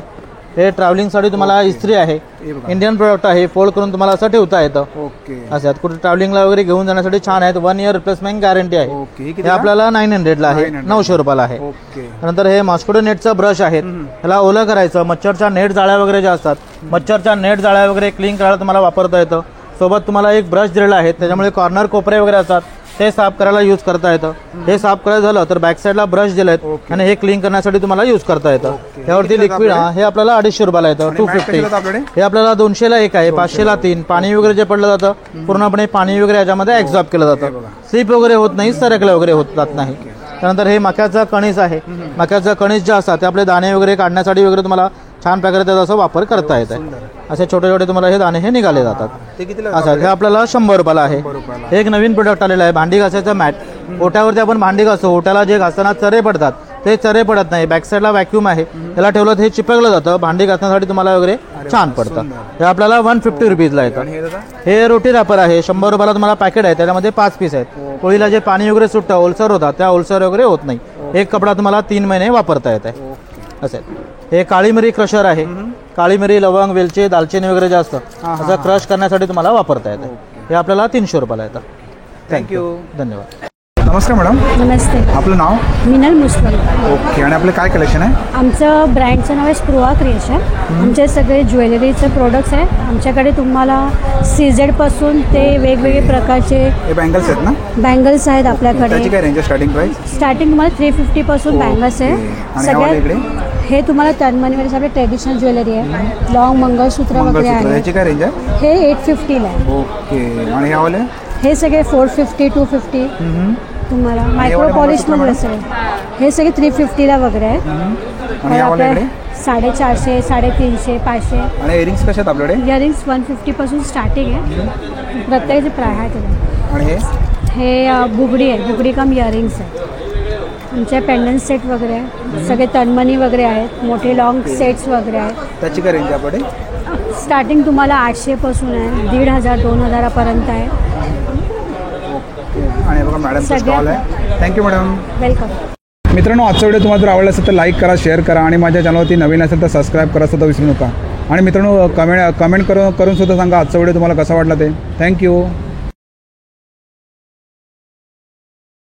हे ट्रॅव्हलिंगसाठी तुम्हाला इस्त्री आहे, इंडियन प्रोडक्ट आहे. फोल्ड करून तुम्हाला असं ठेवता येतं. असं कुठे ट्रॅव्हलिंगला वगैरे घेऊन जाण्यासाठी छान आहेत. 1 इयर रिप्लेसमेंट गॅरंटी आहे. हे आपल्याला 900ला आहे. 900 रुपयाला आहे. नंतर हे मॉस्किटो नेटचं ब्रश आहेत. ह्याला ओलं करायचं, मच्छरच्या नेट जाळ्या वगैरे ज्या असतात, मच्छरच्या नेट जाळ्या वगैरे क्लीन करायला तुम्हाला वापरता येतं. सोबत तुम्हाला एक ब्रश दिलेला आहे, त्याच्यामुळे कॉर्नर कोपरे वगैरे असतात ते साफ करायला यूज करता येतं. हे साफ करायचं झालं तर बॅक साईडला ब्रश दिलेत आणि हे क्लीन करण्यासाठी तुम्हाला यूज करता येतं. यावरती लिक्विड हे आपल्याला 250 रुपयाला येतं. 250. हे आपल्याला 200ला एक आहे, 500ला 3. पाणी वगैरे जे पडलं जातं पूर्णपणे पाणी वगैरे याच्यामध्ये एक्झॉर्ब केलं जातं. स्लिप वगैरे होत नाही, सरकलं वगैरे होत जात नाही. त्यानंतर हे मक्याचं कणीस आहे. मक्याचं कणीस जे असतात ते आपले दाणे वगैरे काढण्यासाठी वगैरे तुम्हाला छान प्रकारे त्याचा असं वापर करता येत आहे. असे छोटे छोटे तुम्हाला हे दाणे हे निघाले जातात. असं हे आपल्याला 100 रुपयाला आहे. हे एक नवीन प्रोडक्ट आलेलं आहे, भांडी घासायचं मॅट. ओट्यावरती आपण भांडी घासतो, ओट्याला जे घासताना चरे पडतात ते चरे पडत नाही. बॅक साईडला व्हॅक्यूम आहे, त्याला ठेवलं हे चिपकलं जातं. भांडी घासण्यासाठी तुम्हाला वगैरे छान पडतं. हे आपल्याला 150 रुपीजला येतं. हे रोटी रॅपर आहे, 100 रुपयाला तुम्हाला पॅकेट आहे. त्याच्यामध्ये 5 पीस आहेत. पोळीला जे पाणी वगैरे सुटतं, ओलसर होतात, त्या ओलसर वगैरे होत नाही. एक कपडा तुम्हाला 3 महिने वापरता येत आहे. असं हे काळी मिरी क्रशर आहे. काळी मिरी, लवंग, वेलची, दालचिनी वगैरे जास्त असं क्रश करण्यासाठी तुम्हाला वापरता येतं. हे आपल्याला 300 रुपयाला येतं. थँक्यू, धन्यवाद. नमस्कार मॅडम. नमस्ते. आपलं नाव? मिनल मुस्लिम. ओके. आणि आपलं काय कलेक्शन आहे? आमचं ब्रँडचं नाव आहे स्प्रुवा क्रिएशन. आमचे सगळे ज्वेलरीचे प्रोडक्ट्स आहे. आमच्याकडे तुम्हाला CZ पासून ते वेगवेगळे प्रकारचे बँगल्स आहेत ना? बँगल्स आहेत आपल्याकडे. त्याची काय रेंज आहे? Starting price? स्टार्टिंग तुम्हाला 350 पासून बँगल्स आहे. सगळ्यात हे तुम्हाला तन्मनीमध्ये आपले ट्रेडिशनल ज्वेलरी आहे. लॉंग मंगळसूत्र वगैरे आहे. याची काय रेंज आहे? हे 850ला आहे. ओके. आणि ह्यावाले? हे सगळे 450, 250 तुम्हाला मायक्रो पॉलिशमध्ये असेल. हे सगळे 350ला वगैरे आहेत. आपल्या 450, 350, 500. आणि इयरिंग्स कसे आहेत आपल्याकडे? इयरिंग्स 150 पासून स्टार्टिंग आहे. प्रत्येकाचे प्राय आहे त्याला. आणि हे बुगडी आहे, बुगडी कम इयरिंग्स आहे. आमचे पेंडंट सेट वगैरे आहे. सगळे तन्मनी वगैरे आहेत. मोठे लॉंग सेट्स वगैरे आहेत. त्याची काय रेंज आहे आपल्याकडे? स्टार्टिंग तुम्हाला 800 पासून आहे, 1500, 2000 पर्यंत आहे. आणि बघा मॅडमचा स्टॉल आहे. Thank you madam. वेलकम. मित्रांनो, आजचा व्हिडिओ तुम्हाला जर आवडला असेल तर लाईक करा, शेअर करा आणि माझ्या चॅनलवरती नवीन असेल तर सबस्क्राईब करा सुद्धा विसरू नका. आणि मित्रांनो कमेंट करून सुद्धा सांगा आजचा व्हिडिओ तुम्हाला कसा वाटला ते. थँक्यू.